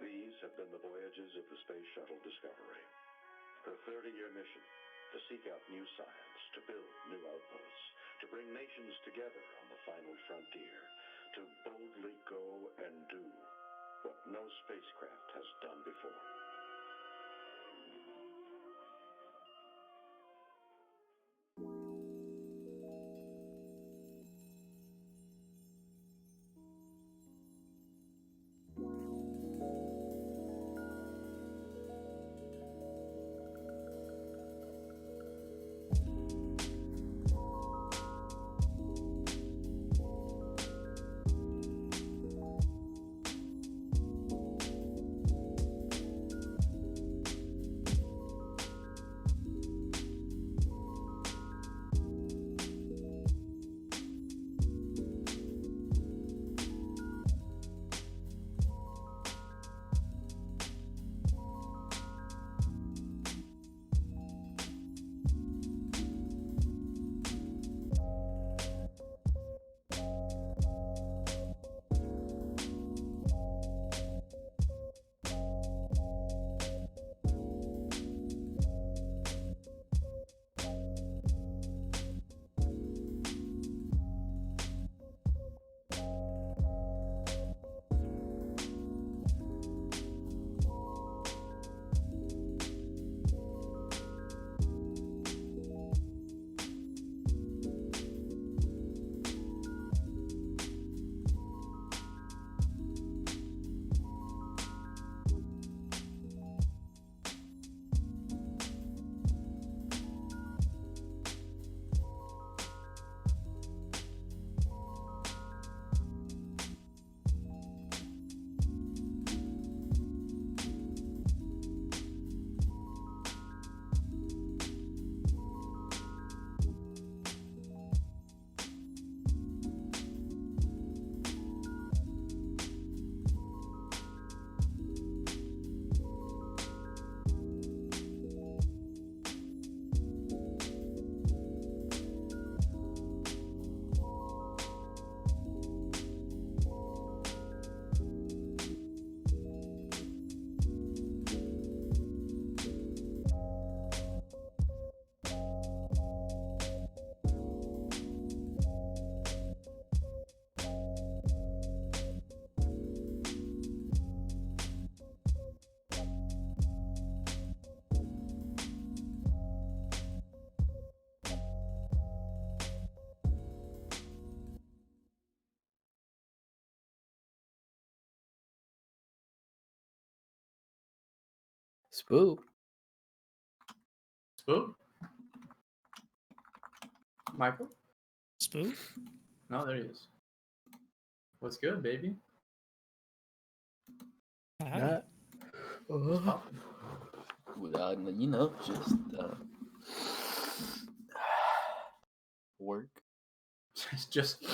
These have been the voyages of the Space Shuttle Discovery. Her 30-year mission, to seek out new science, to build new outposts, to bring nations together on the final frontier, to boldly go and do what no spacecraft has done before. Spoop. Spoop? Michael? Spoop? No, there he is. What's good, baby? Hi. What's poppin'? You know, just work. Just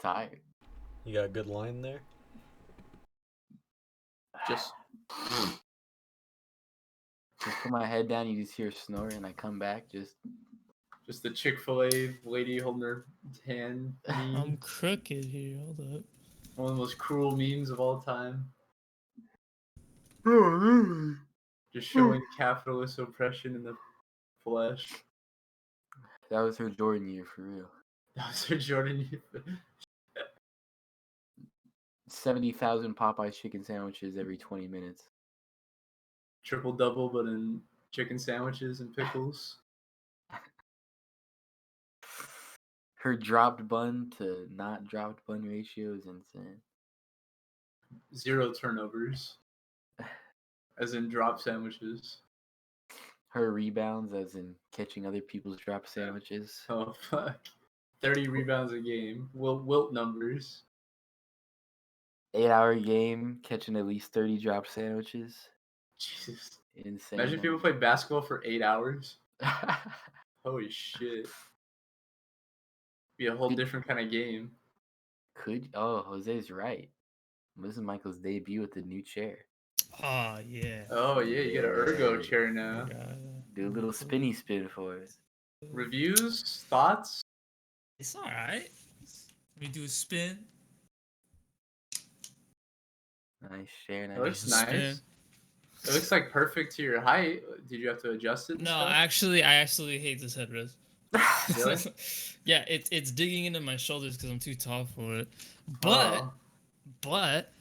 Tired. You got a good line there? just Just put my head down, you just hear a snore, and I come back, just the Chick-fil-A lady holding her hand. I'm crooked here. Hold up. One of the most cruel memes of all time. Just showing capitalist oppression in the flesh. that was her Jordan year for real. That was her Jordan. 70,000 Popeyes chicken sandwiches every 20 minutes. Triple double, but in chicken sandwiches and pickles. Her dropped bun to not dropped bun ratio is insane. 0 turnovers. As in drop sandwiches. Her rebounds, as in catching other people's drop sandwiches. Oh, fuck. 30 rebounds a game. Wilt numbers. 8-hour game, catching at least 30 drop sandwiches. Jesus. Insane. Imagine people play basketball for 8 hours. Holy shit. Be a whole different kind of game. Jose's right. This is Michael's debut with the new chair. Oh, yeah. Oh, yeah, you got an ergo chair now. Do a little spinny spin for us. Reviews? Thoughts? It's all right. We do a spin. Nice chair. It looks Nice. nice. It looks like perfect to your height. Did you have to adjust it? And No, stuff? I actually hate this headrest. Really? Yeah, it's digging into my shoulders because I'm too tall for it. Oh. But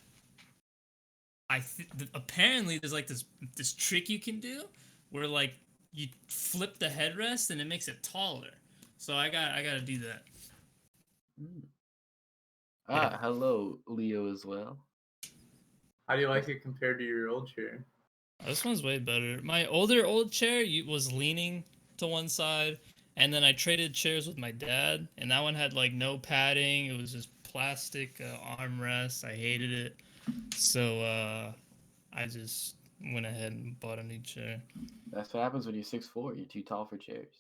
apparently there's like this trick you can do where like you flip the headrest and it makes it taller. So I gotta do that. Ah, hello, Leo as well. How do you like it compared to your old chair? This one's way better. My old chair was leaning to one side, and then I traded chairs with my dad, and that one had like no padding. It was just plastic armrest. I hated it, so I just went ahead and bought a new chair. That's what happens when you're 6'4". You're too tall for chairs.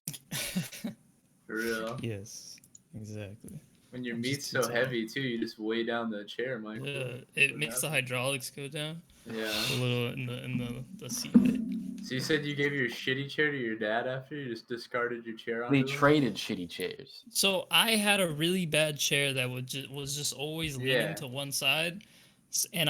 For real. Yes, exactly. When your I'm meat's just too so tall. heavy too, you just weigh down the chair, Michael. Yeah, it makes the hydraulics go down Yeah. a little in the seat height. So you said you gave your shitty chair to your dad after you just discarded your chair on They traded shitty chairs. So I had a really bad chair that was just always leaning Yeah. to one side, and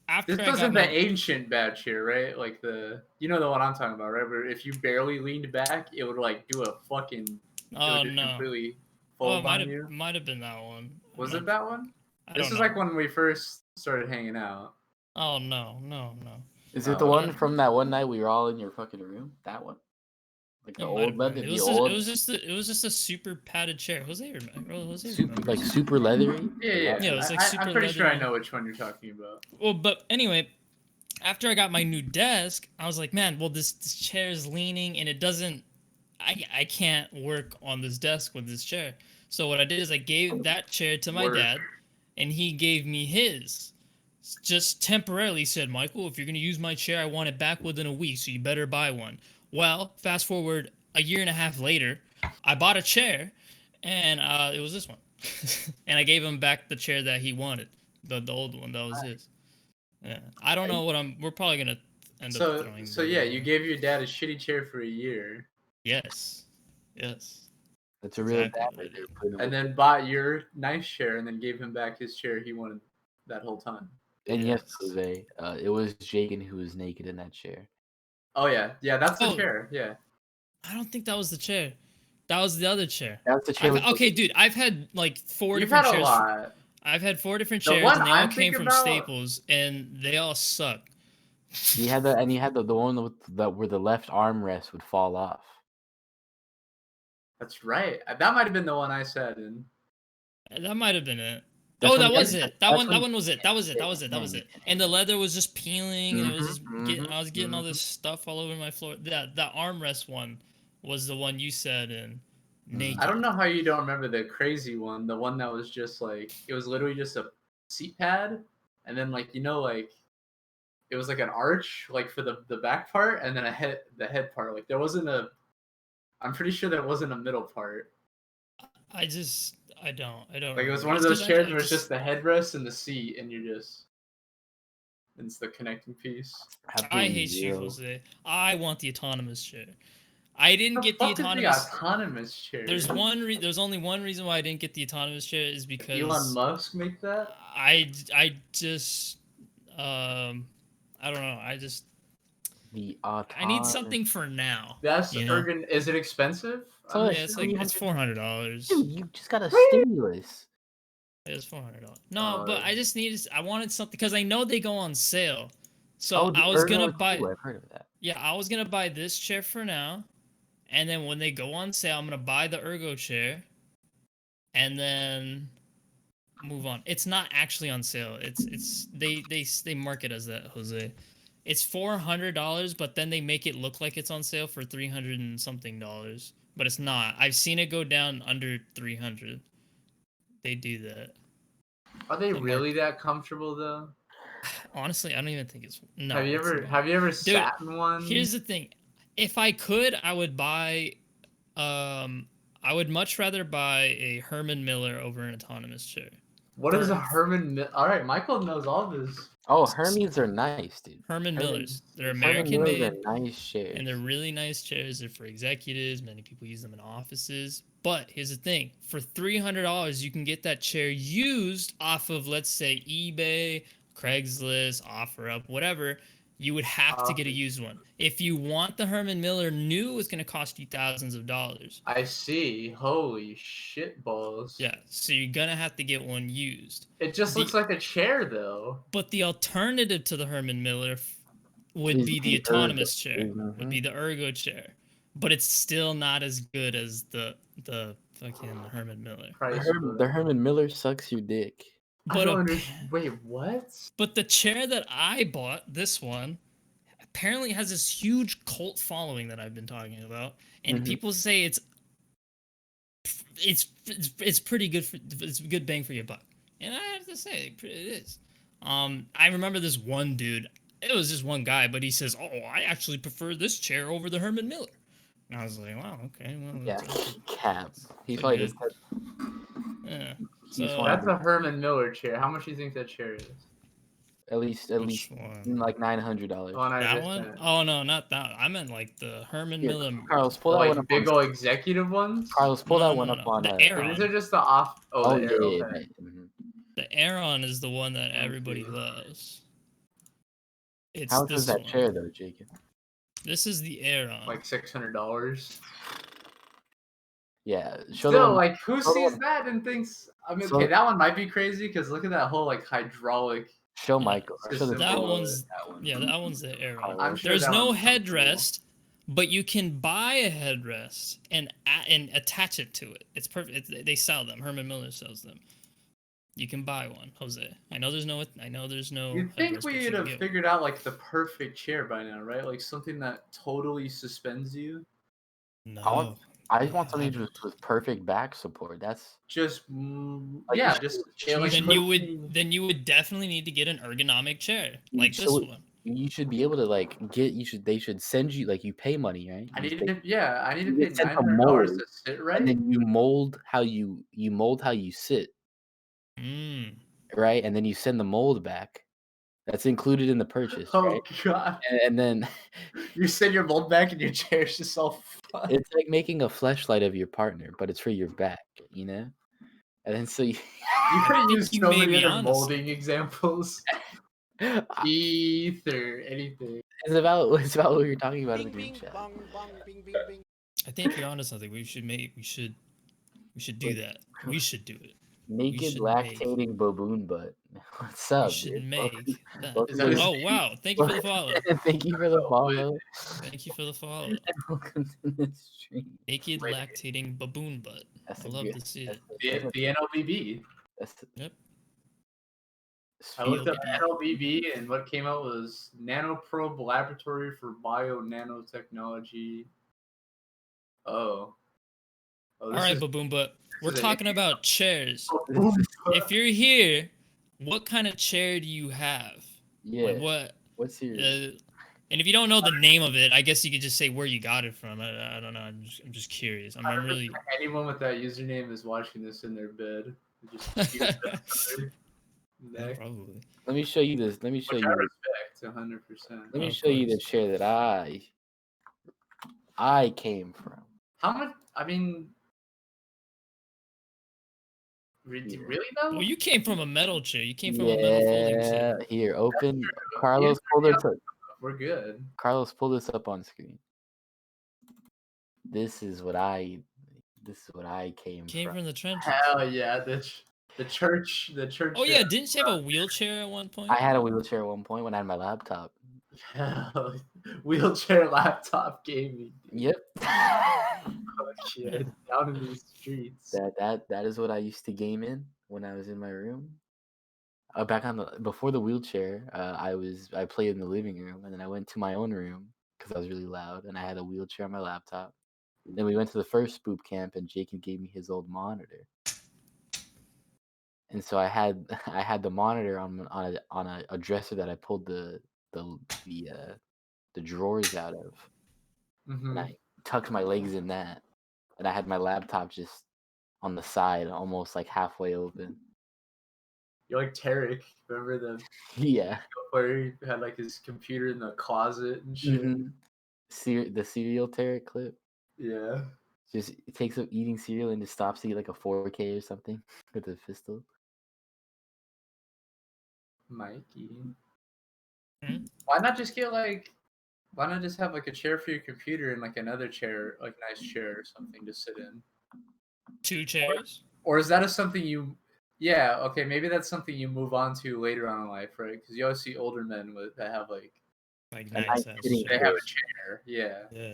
after This I wasn't got the ancient bad chair, right? Like the the one I'm talking about, right? Where if you barely leaned back, it would like do a fucking. Oh it would just no! completely Oh, fold on you. might have been that one. Was it that one? I This don't is know. like when we first started hanging out. Oh no! Is it the Oh. one from that one night we were all in your fucking room? That one? Like the It might old have leather, been. the old, It was just a super padded chair. Jose remembers. super, like super leathery. Yeah. Yeah, it was like super I'm pretty sure I leathery. know which one you're talking about. Well, but anyway, after I got my new desk, I was like, man, well this chair is leaning and it doesn't. I can't work on this desk with this chair. So what I did is I gave that chair to my Work. dad, and he gave me his. Just temporarily said, Michael, if you're gonna use my chair, I want it back within a week, so you better buy one. Well, fast forward a year and a half later, I bought a chair, and it was this one, and I gave him back the chair that he wanted, the old one that was his. Yeah, I don't know what we're probably gonna end up throwing. So yeah, you gave your dad a shitty chair for a year, Yes. That's a real Exactly dad what right it there. is. putting him and then bought your nice chair, and then gave him back his chair he wanted that whole time. And yes, Yes. Jose, it was Jacan who was naked in that chair. Oh yeah, that's the Oh. chair. Yeah. I don't think that was the chair. That was the other chair. That's the chair. Okay, dude, I've had like four You've different had a chairs. lot. I've had 4 different The chairs, one and they all I'm came thinking from about- Staples, and they all suck. You had the one with where the left armrest would fall off. That's right. That might have been the one I sat in. That might have been it. That's That when- was it. That that's one when- was it. That was it. And the leather was just peeling, and it was just Mhm, I was getting all this stuff all over my floor. That armrest one was the one you said in naked. I don't know how you don't remember the crazy one. The one that was just like it was literally just a seat pad, and then like like it was like an arch like for the back part, and then the head part. Like there wasn't a. I'm pretty sure there wasn't a middle part. I don't. Like it was remember. one of It's those 'cause chairs where it's just the headrest and the seat, and it's the connecting piece. I hate you, Jose. I want the autonomous chair. I didn't get the fuck is autonomous. autonomous chair. There's only one reason why I didn't get the autonomous chair is because Elon Musk make that? I just I don't know. I need something for now. That's you know? Is it expensive? So Yeah, it's $400. Dude, you just got a stimulus. It's $400. No, but I wanted something because I know they go on sale. So the I was Ergo gonna too, buy. I've heard of that. Yeah, I was gonna buy this chair for now, and then when they go on sale, I'm gonna buy the Ergo chair, and then move on. It's not actually on sale. They market as that, Jose. It's $400, but then they make it look like it's on sale for $300 and something, but it's not. I've seen it go down under 300. They do that. Are they really that comfortable though? Honestly, I don't even think it's. No. Have you ever sat in one? Here's the thing. If I could, I would buy. I would much rather buy a Herman Miller over an autonomous chair. What is a Herman? All right, Michael knows all this. Oh, Hermes are nice, dude. Herman Millers. They're Herman American Millers made. are nice chairs. And they're really nice chairs. They're for executives. Many people use them in offices. But here's the thing. For $300, you can get that chair used off of, let's say, eBay, Craigslist, OfferUp, whatever, you would have to get a used one. If you want the Herman Miller new, it's going to cost you thousands of dollars. I see. Holy shit balls. Yeah, so you're going to have to get one used. It just looks like a chair, though. But the alternative to the Herman Miller would be the autonomous chair, would be the ergo chair. But it's still not as good as the fucking Herman Miller. The Herman Miller sucks your dick. But wait, what? But the chair that I bought, this one, apparently has this huge cult following that I've been talking about, and people say it's pretty good. It's a good bang for your buck, and I have to say it is. I remember this one dude. It was just one guy, but he says, "Oh, I actually prefer this chair over the Herman Miller." And I was like, "Wow, okay, well, yeah, cap." He probably just yeah. So that's a Herman Miller chair. How much do you think that chair is? At least like $900. That one? Oh no, not that. I meant like the Herman Miller. Carlos, pull that one up. Big old executive ones. Carlos, pull that one up on. The Aeron. These are just the off. Oh, the Aeron. Yeah. Okay. The Aeron is the one that everybody loves. How much is that chair though, Jacob? This is the Aeron. Like $600. Yeah. Still, like, who sees that and thinks? I mean, okay, that one might be crazy because look at that whole like hydraulic. Show Michael. That one's that one's the Aeron. I'm sure there's no headrest, but you can buy a headrest and attach it to it. It's perfect. They sell them. Herman Miller sells them. You can buy one, Jose. I know there's no. You'd think we'd have figured out like the perfect chair by now, right? Like something that totally suspends you. No. I just want something with perfect back support. That's just then you would definitely need to get an ergonomic chair like this one. You should be able to like they should send you like you pay money, right? I need to pay $900 to sit right. And then you mold how you sit. Right? And then you send the mold back. That's included in the purchase. Oh right? God! And then you send your mold back, and your chair's just all fun. It's like making a fleshlight of your partner, but it's for your back, you know. And then so you could have used so many other molding examples. Ether, anything. It's about what you're talking about in the group chat. I think you're onto something. We should do that. We should do it. Naked lactating baboon butt. What's up? We should make that. Oh wow! Thank you for the follow. Thank you for the follow. Thank you for the follow. Welcome to the stream. Naked lactating baboon butt. I love to see it. The NLBB. Yep. I looked up NLBB and what came out was Nanoprobe Laboratory for Bio-Nanotechnology. All right, baboon butt. We're talking about chairs. If you're here, what kind of chair do you have? Yeah. Like what's your? And if you don't know the name of it, I guess you could just say where you got it from. I don't know. I'm just curious. I'm really. Anyone with that username is watching this in their bed. Probably. Let me show you this. Let me show you. Respect, 100%. Let me show you the chair that I came from. How much? I mean. Really though? Well, you came from a metal chair. You came from a metal folding chair. Here, open. Carlos, pull this up. We're good. Carlos, pull this up on screen. This is what I came from the trenches. Hell yeah, the church. Oh yeah, didn't you have a wheelchair at one point? I had a wheelchair at one point when I had my laptop. Hell, wheelchair laptop gaming. Yep. Kid, down in these streets. That is what I used to game in when I was in my room. Before the wheelchair, I played in the living room, and then I went to my own room because I was really loud, and I had a wheelchair on my laptop. Then we went to the first Spoop camp, and Jacob gave me his old monitor, and so I had the monitor on a dresser that I pulled the drawers out of, and I tucked my legs in that. And I had my laptop just on the side, almost like halfway open. You're like Tarek, remember the? Yeah. Where he had like his computer in the closet and shit. The cereal Tarek clip. Yeah. Just takes up eating cereal and just stops to eat like a 4K or something with a pistol. Mikey. Hmm? Why not just get like? Why not just have like a chair for your computer and like another chair, like nice chair or something to sit in? 2 chairs? Or is that something you? Yeah, okay, maybe that's something you move on to later on in life, right? Because you always see older men that have like Like A nice nice ass sitting they chair. have a chair. Yeah. Yeah.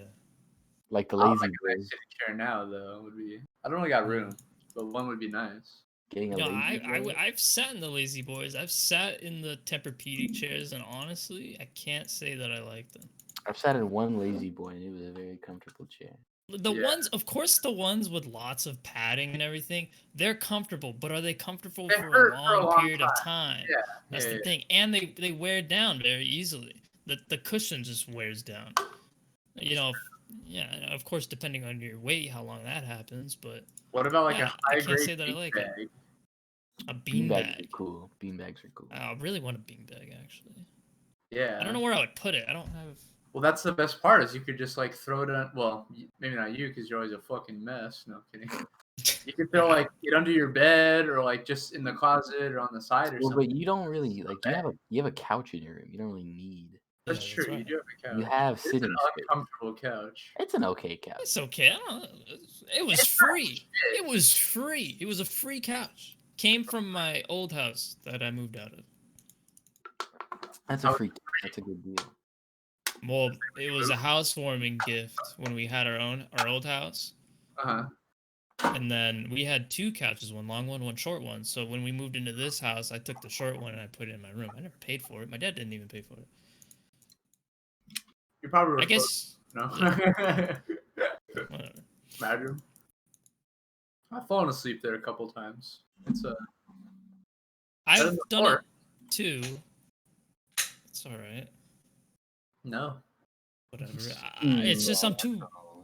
Like the I would lazy like a nice boys. sitting chair now though. Would be. I don't really got room, but one would be nice. Getting a No, lazy boy. I've sat in the lazy boys. I've sat in the Tempur-Pedic chairs, and honestly, I can't say that I like them. I've sat in one lazy boy and it was a very comfortable chair. The Yeah. ones, of course, the ones with lots of padding and everything, they're comfortable, but are they comfortable They for hurt a for a long long period of time? Yeah. That's yeah, the yeah. thing, and they wear down very easily. The cushion just wears down. You know, yeah, of course, depending on your weight, how long that happens, but What about like yeah, a I high can't grade say that I like it. bag? A Beanbags are beanbag. cool. Beanbags are cool. I really want a beanbag, actually. Yeah. I don't know where I would put it. I don't have. Well, that's the best part is you could just like throw it on. Well, maybe not you because you're always a fucking mess. No kidding. You could throw like it under your bed or like just in the closet or on the side or Well, something. but you don't really like you have a couch in your room. You don't really need. That's Yeah, true. that's You right. do have a couch. You have It's an sitting space. uncomfortable couch. It's an okay couch. It's okay. I don't, it was It's not free. shit. It was free. It was a free couch. Came from my old house that I moved out of. That's a free. That's a good deal. Well, it was a housewarming gift when we had our old house. And then we had 2 couches, one long one short one. So when we moved into this house, I took the short one and I put it in my room. I never paid for it. My dad didn't even pay for it. You probably were I guess. no. Whatever. Imagine. I've fallen asleep there a couple times. It's I've done it floor. too. It's all right. No. Whatever. It's just I'm too.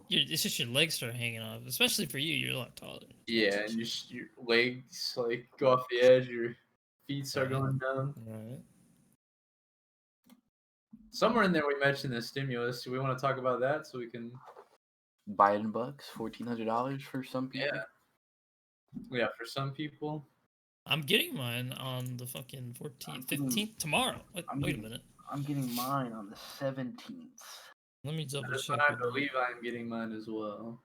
It's just your legs start hanging off, especially for you. You're a lot taller. Yeah, and your legs like go off the edge, your feet start Right. going down. Right. Somewhere in there we mentioned the stimulus. Do we want to talk about that so we can? Biden bucks, $1,400 for some people. Yeah, for some people. I'm getting mine on the fucking 14th, 15th tomorrow. Wait a minute. I'm getting mine on the 17th. Let me double That's check. when I believe I'm getting mine as well.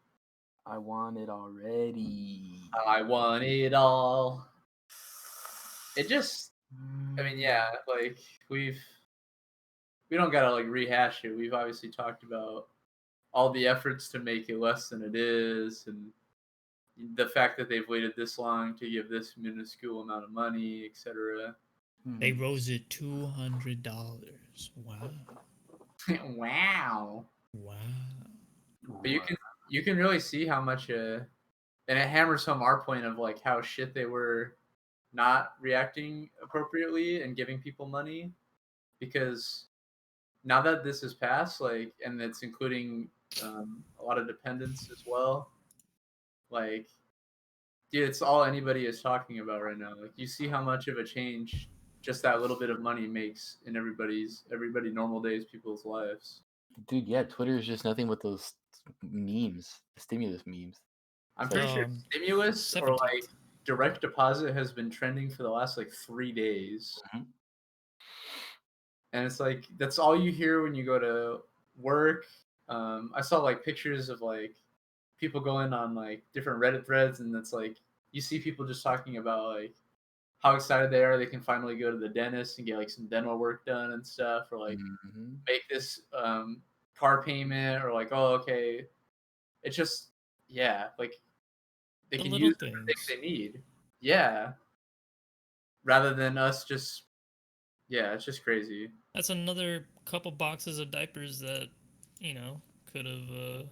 I want it already. I want it all. It just, I mean, yeah, like we don't gotta like rehash it. We've obviously talked about all the efforts to make it less than it is, and the fact that they've waited this long to give this minuscule amount of money, etc. They rose it $200. Wow. Wow. Wow. But you can really see how much and it hammers home our point of like how shit they were not reacting appropriately and giving people money, because now that this has passed, like, and it's including a lot of dependents as well, like, dude, it's all anybody is talking about right now. Like, you see how much of a change just that little bit of money makes in everybody normal days people's lives. Dude, yeah, Twitter is just nothing but those memes, the stimulus memes. I'm pretty sure stimulus or 17th. like direct deposit has been trending for the last like 3 days. Mhm. And it's like that's all you hear when you go to work. I saw like pictures of like people going on like different Reddit threads, and it's like you see people just talking about like how excited they are they can finally go to the dentist and get like some dental work done and stuff, or like make this car payment, or like, oh, okay, it's just, yeah, like they The can little use the things they need, yeah, rather than us just, yeah, it's just crazy. That's another couple boxes of diapers that, could have,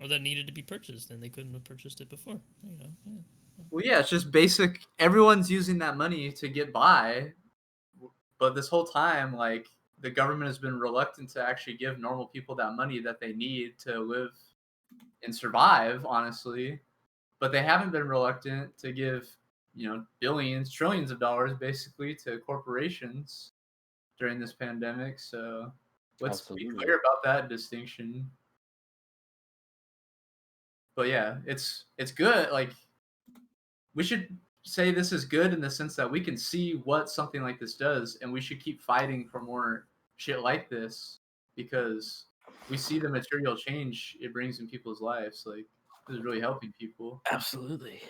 or that needed to be purchased, and they couldn't have purchased it before. Yeah. Well, yeah, it's just basic. Everyone's using that money to get by, but this whole time, like, the government has been reluctant to actually give normal people that money that they need to live and survive, honestly. But they haven't been reluctant to give, billions, trillions of dollars, basically, to corporations during this pandemic. So let's be clear about that distinction. But yeah, it's good. Like, we should say this is good in the sense that we can see what something like this does, and we should keep fighting for more shit like this because we see the material change it brings in people's lives. Like, this is really helping people. Absolutely.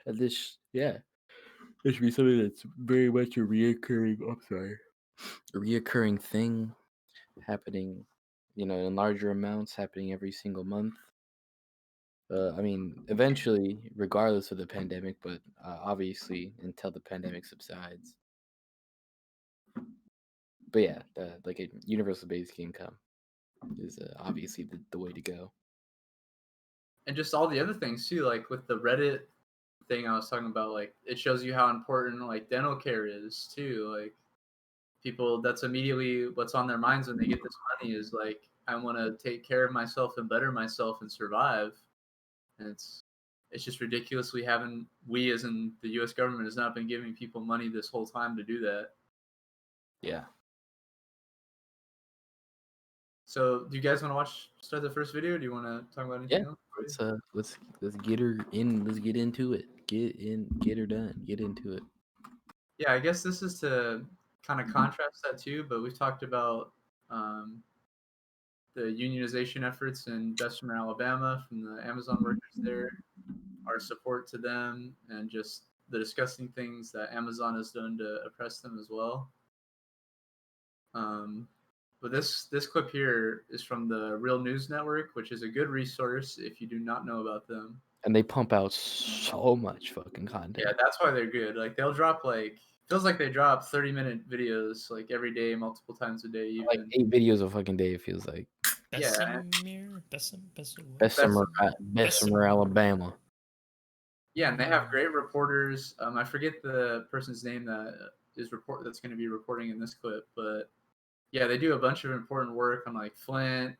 And this, yeah, it should be something that's very much a reoccurring thing happening, in larger amounts, happening every single month. I mean, eventually, regardless of the pandemic, but obviously until the pandemic subsides. But yeah, like a universal basic income is obviously the way to go. And just all the other things too, like with the Reddit thing I was talking about, like it shows you how important like dental care is too. Like people, that's immediately what's on their minds when they get this money is like, I want to take care of myself and better myself and survive. And it's just ridiculous we as in the U.S. government has not been giving people money this whole time to do that. Yeah. So, do you guys want to start the first video? Or do you want to talk about anything else? Let's get her in. Let's get into it. Get her done. Get into it. Yeah, I guess this is to kind of contrast that too. But we've talked about the unionization efforts in Bessemer, Alabama, from the Amazon workers there, our support to them, and just the disgusting things that Amazon has done to oppress them as well. But this clip here is from the Real News Network, which is a good resource if you do not know about them. And they pump out so much fucking content. Yeah, that's why they're good. Like they'll drop feels like they drop 30-minute videos like every day, multiple times a day. Even. Like 8 videos a fucking day. It feels like. Bessemer, Alabama. Yeah, and they have great reporters. I forget the person's name that's going to be reporting in this clip, but yeah, they do a bunch of important work on like Flint,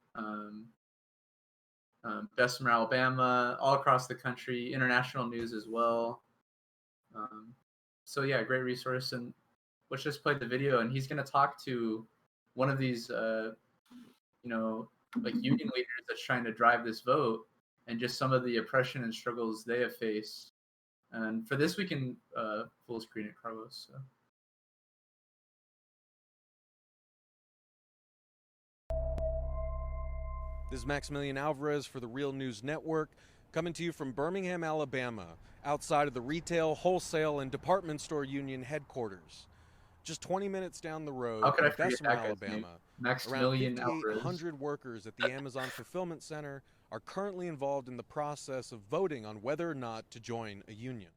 Bessemer, Alabama, all across the country, international news as well. So yeah, great resource. And let's just play the video, and he's going to talk to one of these, like union leaders that's trying to drive this vote, and just some of the oppression and struggles they have faced. And for this, we can full screen it, Carlos. So. This is Maximilian Alvarez for the Real News Network, coming to you from Birmingham, Alabama, outside of the Retail, Wholesale, and Department Store Union headquarters. Just 20 minutes down the road in Bessemer, Alabama, around 5,800 workers at the Amazon Fulfillment Center are currently involved in the process of voting on whether or not to join a union.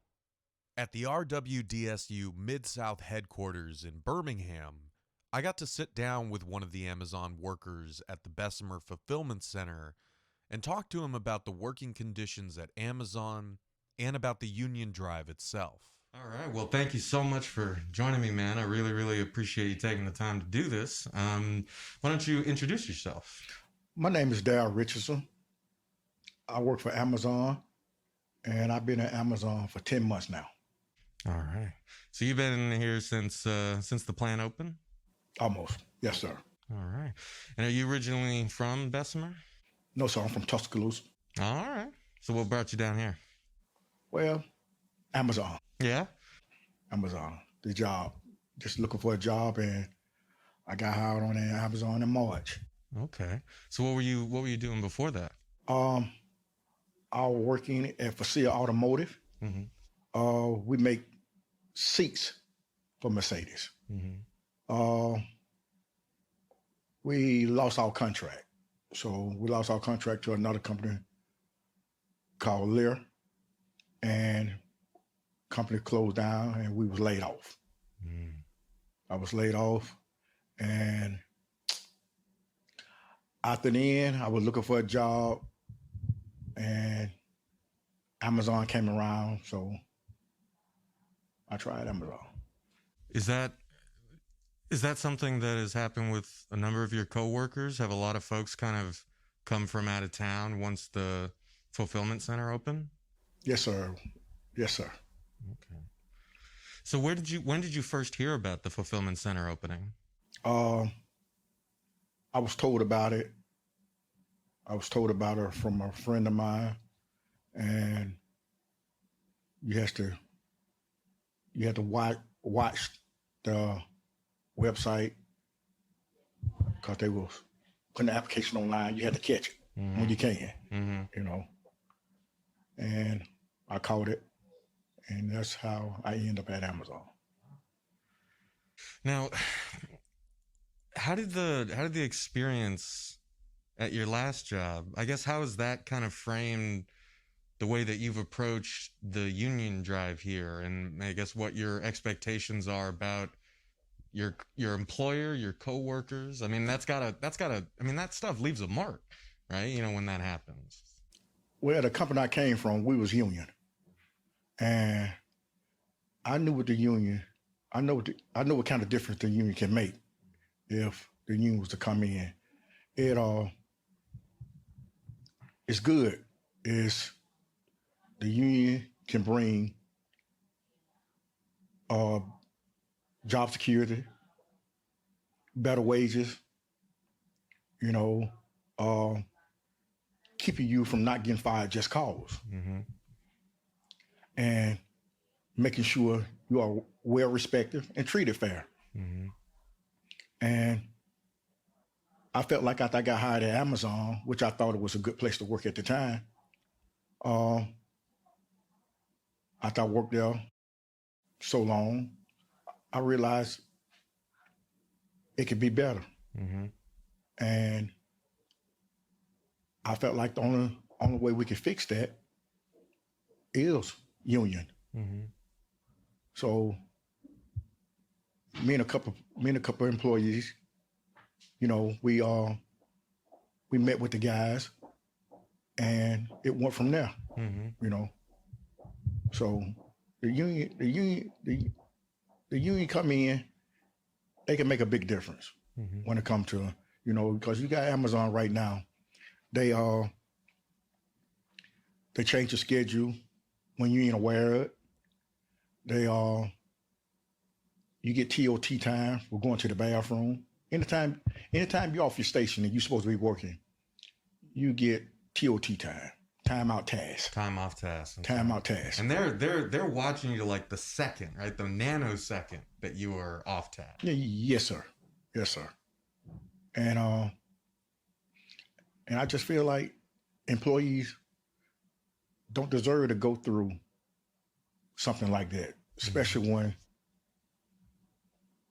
At the RWDSU Mid-South headquarters in Birmingham, I got to sit down with one of the Amazon workers at the Bessemer Fulfillment Center and talk to him about the working conditions at Amazon and about the union drive itself. All right. Well, thank you so much for joining me, man. I really, really appreciate you taking the time to do this. Why don't you introduce yourself? My name is Darryl Richardson. I work for Amazon, and I've been at Amazon for 10 months now. All right. So you've been in here since the plant opened? Almost. Yes, sir. All right. And are you originally from Bessemer? No, sir. I'm from Tuscaloosa. All right. So what brought you down here? Well, Amazon. Yeah? Amazon. The job. Just looking for a job, and I got hired on Amazon in March. Okay. So what were you doing before that? I was working at Facile Automotive. Mm-hmm. We make seats for Mercedes. Mm-hmm. We lost our contract. So we lost our contract to another company called Lear, and company closed down, and we was laid off. Mm. I was laid off, and after the end, I was looking for a job, and Amazon came around, so I tried Amazon. Is that something that has happened with a number of your coworkers? Have a lot of folks kind of come from out of town once the fulfillment center opened? Yes, sir. Yes, sir. Okay. So when did you first hear about the fulfillment center opening? I was told about it. I was told about it from a friend of mine, and you have to you had to watch the website because they was putting the application online. You had to catch it when you can, you know. And I caught it, and that's how I ended up at Amazon. Now, how did the experience at your last job, I guess, how has that kind of framed the way that you've approached the union drive here, and I guess what your expectations are about your employer, your coworkers? I mean, that's gotta, I mean, that stuff leaves a mark, right? You know, when that happens. Well, the company I came from, we was union, and I knew what the union, I know what kind of difference the union can make if the union was to come in. It's good. It's the union can bring job security, better wages, you know, keeping you from not getting fired just cause. And making sure you are well respected and treated fair. And I felt like after I got hired at Amazon, which I thought it was a good place to work at the time, after I worked there so long, I realized it could be better. And I felt like the only way we could fix that is union. So me and a couple of employees, you know, we met with the guys, and it went from there. You know, so the union come in, they can make a big difference when it comes to, you know, because you got Amazon right now. They change the schedule when you ain't aware of it. You get TOT time for going to the bathroom. Anytime you're off your station and you're supposed to be working, you get TOT time, time out task. Time off task. Time out task. And they're watching you to like the second, right? The nanosecond that you are off task. Yeah, yes, sir. Yes, sir. And I just feel like employees don't deserve to go through something like that, especially when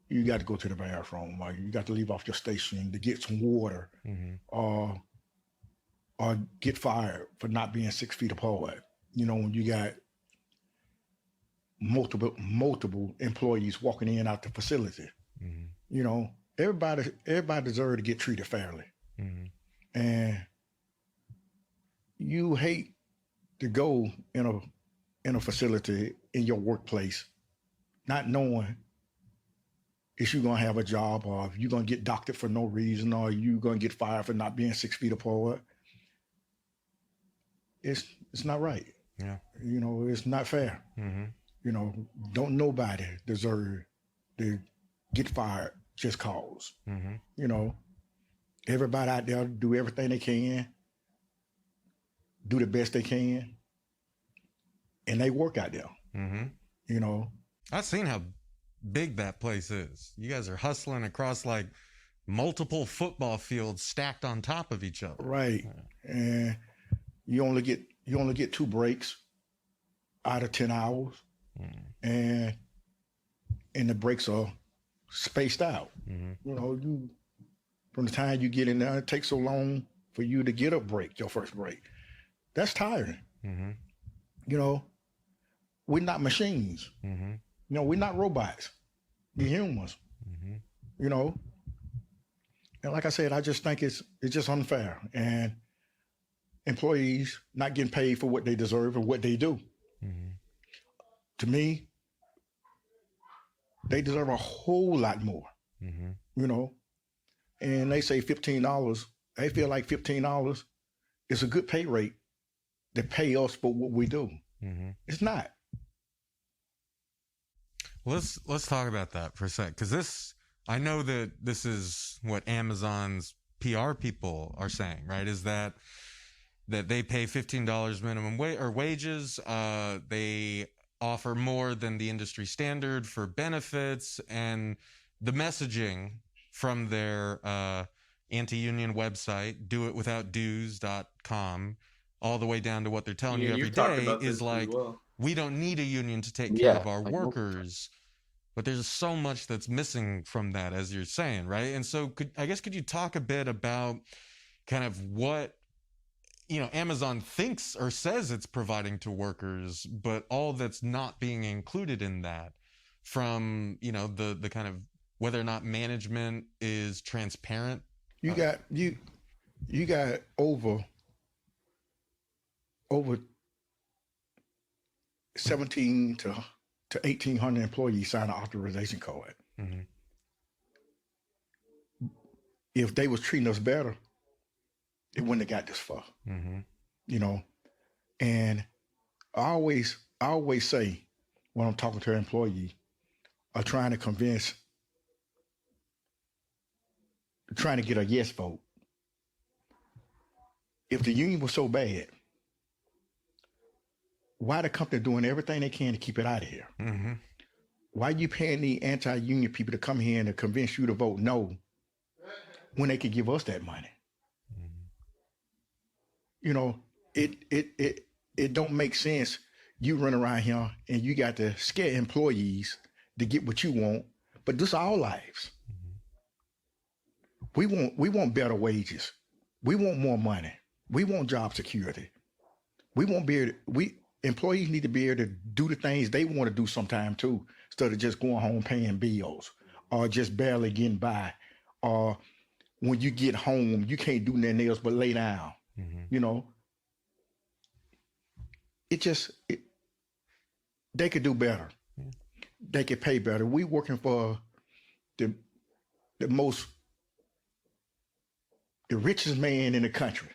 you got to go to the bathroom, or you got to leave off your station to get some water, or get fired for not being 6 feet apart. You know, when you got multiple employees walking in and out the facility. You know, everybody deserves to get treated fairly. And you hate to go in a facility in your workplace not knowing if you're gonna have a job, or if you're gonna get doctored for no reason, or you're gonna get fired for not being 6 feet apart. It's not right. Yeah. You know, it's not fair. You know, don't nobody deserve to get fired just cause. You know, everybody out there do everything they can, do the best they can, and they work out there. You know, I've seen how big that place is. You guys are hustling across like multiple football fields stacked on top of each other. Right. And you only get 2 breaks out of 10 hours. And the breaks are spaced out. You know, from the time you get in there, it takes so long for you to get a break, your first break. That's tiring. You know, we're not machines. You know, we're not robots. We're humans. You know, and like I said, I just think it's just unfair, and employees not getting paid for what they deserve and what they do. To me, they deserve a whole lot more. You know, and they say $15. They feel like $15 is a good pay rate to pay us for what we do. It's not. Let's talk about that for a sec, because I know that this is what Amazon's PR people are saying, right? Is that they pay $15 minimum wages. They offer more than the industry standard for benefits, and the messaging from their anti-union website, doitwithoutdues.com, all the way down to what they're telling you every day is like, we don't need a union to take care of our workers. But there's so much that's missing from that, as you're saying, right? And so could you talk a bit about kind of what, Amazon thinks or says it's providing to workers, but all that's not being included in that, from, the kind of whether or not management is transparent? You got over 17 to 1,800 employees sign an authorization card. Mm-hmm. If they was treating us better, it wouldn't have got this far. Mm-hmm. And I always say when I'm talking to an employee, I'm trying to get a yes vote. If the union was so bad, why the company doing everything they can to keep it out of here? Mm-hmm. Why you paying the anti-union people to come here and to convince you to vote no when they could give us that money? Mm-hmm. It don't make sense. You run around here and you got to scare employees to get what you want, but this is our lives. Mm-hmm. We want better wages. We want more money. We want job security. Employees need to be able to do the things they want to do sometime too, instead of just going home paying bills or just barely getting by. Or when you get home, you can't do nothing else but lay down. Mm-hmm. They could do better. Yeah. They could pay better. We working for the richest man in the country,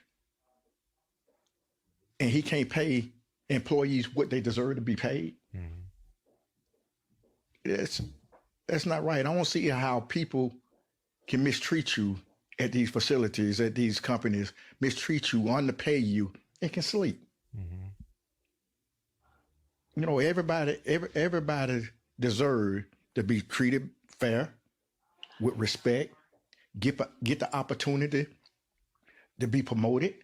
and he can't pay employees what they deserve to be paid. Mm-hmm. That's not right. I don't see how people can mistreat you at these facilities, at these companies, mistreat you, underpay you, and can sleep. Mm-hmm. Everybody deserves to be treated fair, with respect, get the opportunity to be promoted,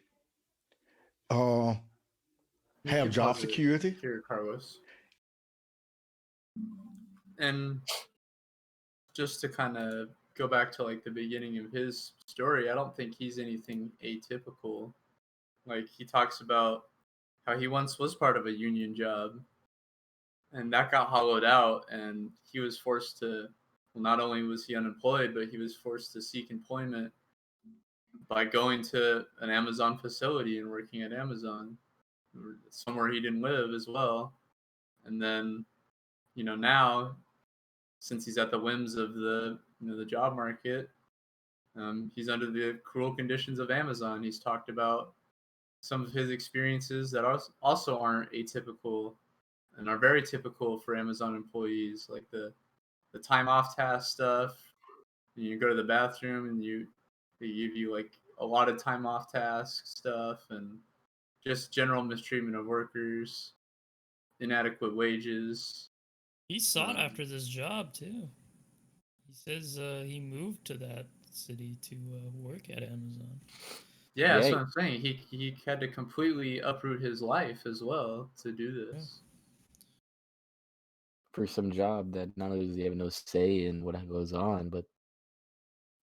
have job security. Here, Carlos. And just to kind of go back to like the beginning of his story, I don't think he's anything atypical. Like, he talks about how he once was part of a union job, and that got hollowed out, and he was forced to, well, not only was he unemployed, but he was forced to seek employment by going to an Amazon facility and working at Amazon, or somewhere he didn't live as well. And then, now, since he's at the whims of the job market, he's under the cruel conditions of Amazon. He's talked about some of his experiences that also aren't atypical and are very typical for Amazon employees, like the time off task stuff. You go to the bathroom and they give you like a lot of time off task stuff, and just general mistreatment of workers, inadequate wages. He sought after this job too. He says he moved to that city to work at Amazon. Yeah, that's what I'm saying. He had to completely uproot his life as well to do this. Yeah. For some job that not only does he have no say in what goes on, but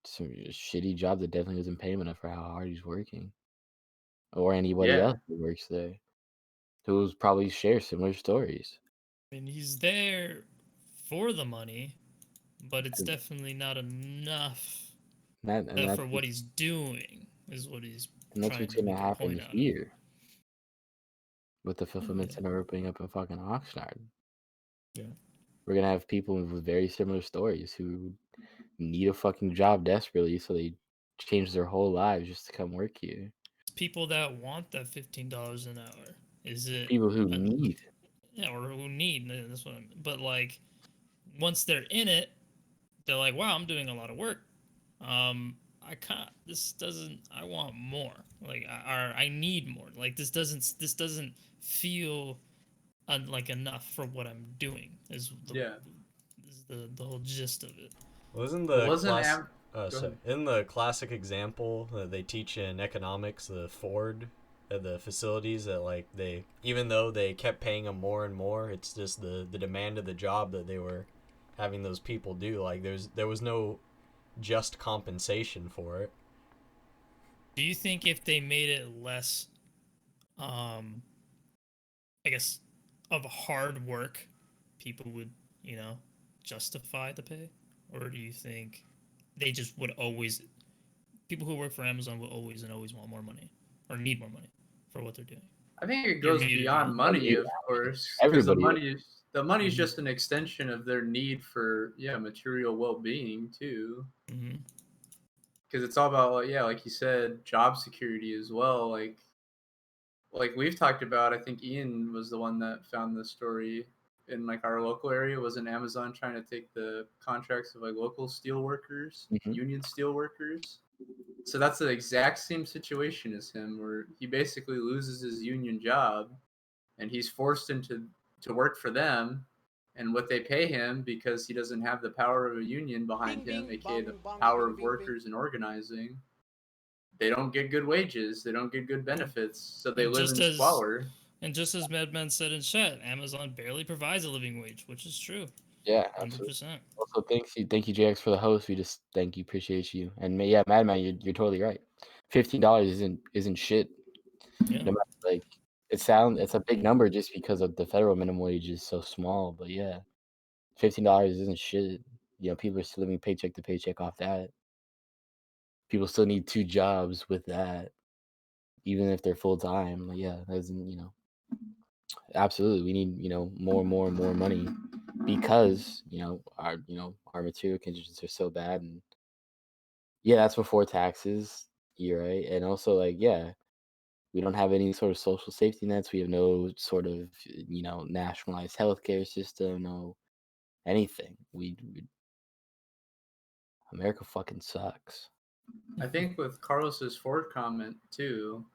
some shitty job that definitely doesn't pay him enough for how hard he's working. Or anybody else who works there, who's probably share similar stories. I mean, he's there for the money, but it's definitely not enough for what he's doing, is what he's and that's what's going to happen here with the fulfillment center opening up in fucking Oxnard. Yeah. We're going to have people with very similar stories who need a fucking job desperately, so they change their whole lives just to come work here. People that want that $15 an hour. Is it people who need? Yeah, or who need. That's what but like, once they're in it, they're like, "Wow, I'm doing a lot of work. I can't. This doesn't. I want more. Like, I need more. Like, this doesn't feel like enough for what I'm doing. Is the whole gist of it. Wasn't It the wasn't in the classic example that they teach in economics, the Ford at the facilities, that like they, even though they kept paying them more and more, it's just the demand of the job that they were having those people do. Like there was no just compensation for it. Do you think if they made it less, I guess, of hard work, people would, justify the pay? Or do you think they just would always, people who work for Amazon will always want more money or need more money for what they're doing? I think it You're goes muted, beyond man. money, of course, because Everybody. the money is just an extension of their need for material well-being too. Mm-hmm. Because it's all about like you said, job security as well. Like we've talked about, I think Ian was the one that found this story in like our local area. Was in Amazon trying to take the contracts of like local steel workers, union steel workers. So that's the exact same situation as him, where he basically loses his union job, and he's forced into to work for them, and what they pay him, because he doesn't have the power of a union behind him, aka the power of workers and organizing. They don't get good wages. They don't get good benefits, so they live in squalor. And just as Madman said in chat, Amazon barely provides a living wage, which is true. Yeah, 100%. Also, thank you, JX, for the host. We just thank you, appreciate you, and yeah, Madman, you're totally right. $15 isn't shit. Yeah. No matter, like it's a big number just because of the federal minimum wage is so small. But yeah, $15 isn't shit. People are still living paycheck to paycheck off that. People still need 2 jobs with that, even if they're full time. Like, yeah, absolutely, we need more and more and more money because our material conditions are so bad, and yeah, that's before taxes. You're right, and also like we don't have any sort of social safety nets. We have no sort of nationalized healthcare system, no anything. America fucking sucks. I think with Carlos's Ford comment too,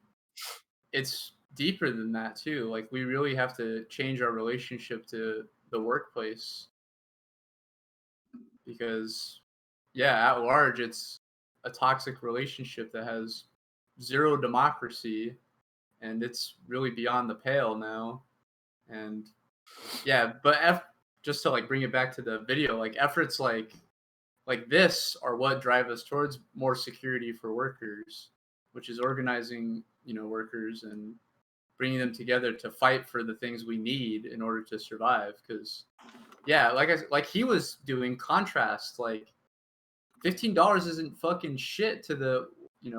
it's deeper than that too. Like we really have to change our relationship to the workplace, because at large it's a toxic relationship that has zero democracy, and it's really beyond the pale now. And but just to like bring it back to the video, like efforts like this are what drive us towards more security for workers, which is organizing workers and bringing them together to fight for the things we need in order to survive. Because like he was doing contrast, like $15 isn't fucking shit to the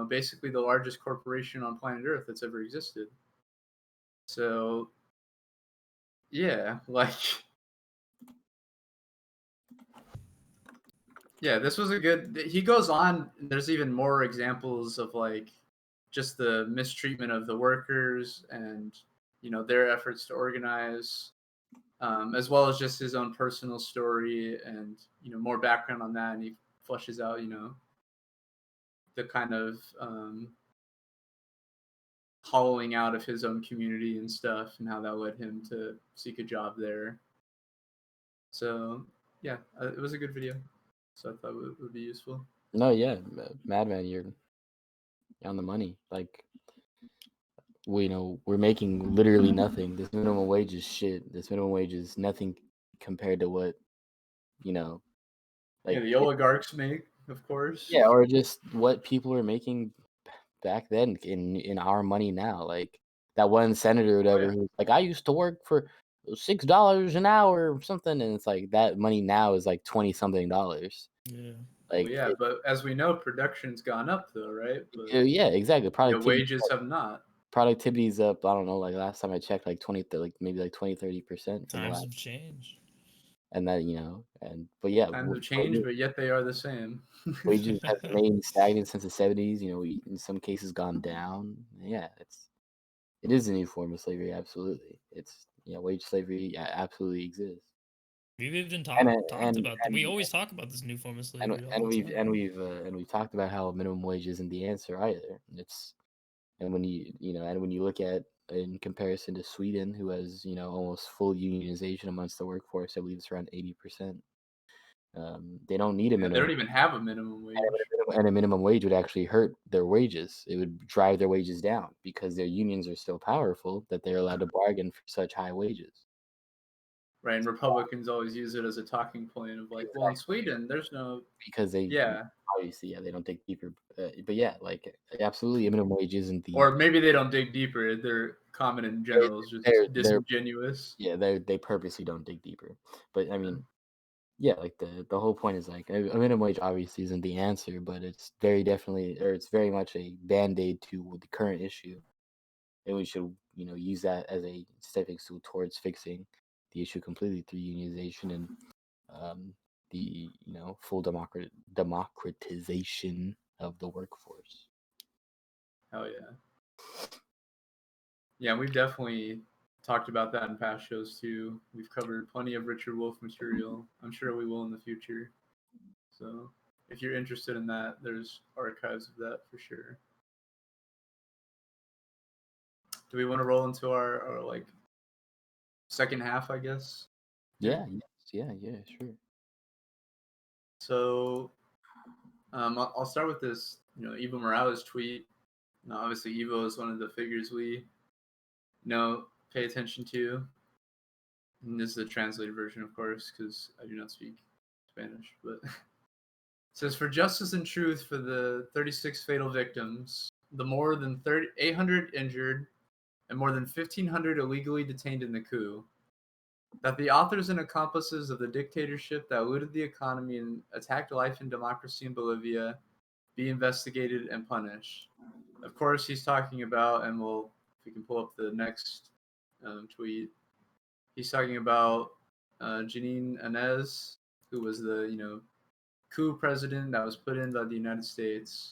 basically the largest corporation on planet Earth that's ever existed. So like this was a good. He goes on. There's even more examples of like just the mistreatment of the workers and their efforts to organize, as well as just his own personal story and more background on that. And he fleshes out the kind of hollowing out of his own community and stuff, and how that led him to seek a job there. So it was a good video. So I thought it would be useful. No, yeah, Madman, you're on the money. Like, we're making literally nothing. This minimum wage is shit. This minimum wage is nothing compared to what, like the oligarchs make, of course. Yeah, or just what people are making back then in our money now. Like that one senator or whatever who's like, I used to work for $6 an hour or something, and it's like that money now is like $20-something. Yeah. Like but as we know, production's gone up though, right? But, yeah, exactly. Wages have not. Productivity's up. I don't know. Like last time I checked, like 20-30%. Times have changed. And that but yeah, times have changed, but yet they are the same. Wages have remained stagnant since the 70s. We in some cases gone down. Yeah, it is a new form of slavery. Absolutely, it's wage slavery absolutely exists. We've even talked about. We always talk about this new form of slavery. And we've talked about how minimum wage isn't the answer either. And when you look at in comparison to Sweden, who has, almost full unionization amongst the workforce. I believe it's around 80%. They don't need a They minimum. don't even have a minimum wage. And a minimum wage would actually hurt their wages. It would drive their wages down because their unions are so powerful that they're allowed to bargain for such high wages. Right, and Republicans always use it as a talking point of like, well, in Sweden, there's no... Because obviously, they don't dig deeper. But yeah, like, absolutely, a minimum wage isn't the... Or maybe they don't dig deeper. They're common in general. It's just disingenuous. They purposely don't dig deeper. But, I mean... Yeah, like the whole point is like a minimum wage obviously isn't the answer, but it's very much a band-aid to the current issue, and we should use that as a stepping stool towards fixing the issue completely through unionization and the full democratization of the workforce. Hell yeah. Yeah, we've definitely talked about that in past shows too. We've covered plenty of Richard Wolff material. I'm sure we will in the future. So if you're interested in that, there's archives of that for sure. Do we want to roll into our like second half, I guess? Yeah, sure. So I'll start with this, Evo Morales tweet. Now, obviously, Evo is one of the figures we pay attention to. And this is the translated version, of course, because I do not speak Spanish. But it says, for justice and truth for the 36 fatal victims, the more than 800 injured, and more than 1,500 illegally detained in the coup, that the authors and accomplices of the dictatorship that looted the economy and attacked life and democracy in Bolivia be investigated and punished. Of course, he's talking about, and if we can pull up the next tweet, he's talking about Jeanine Añez, who was the coup president that was put in by the United States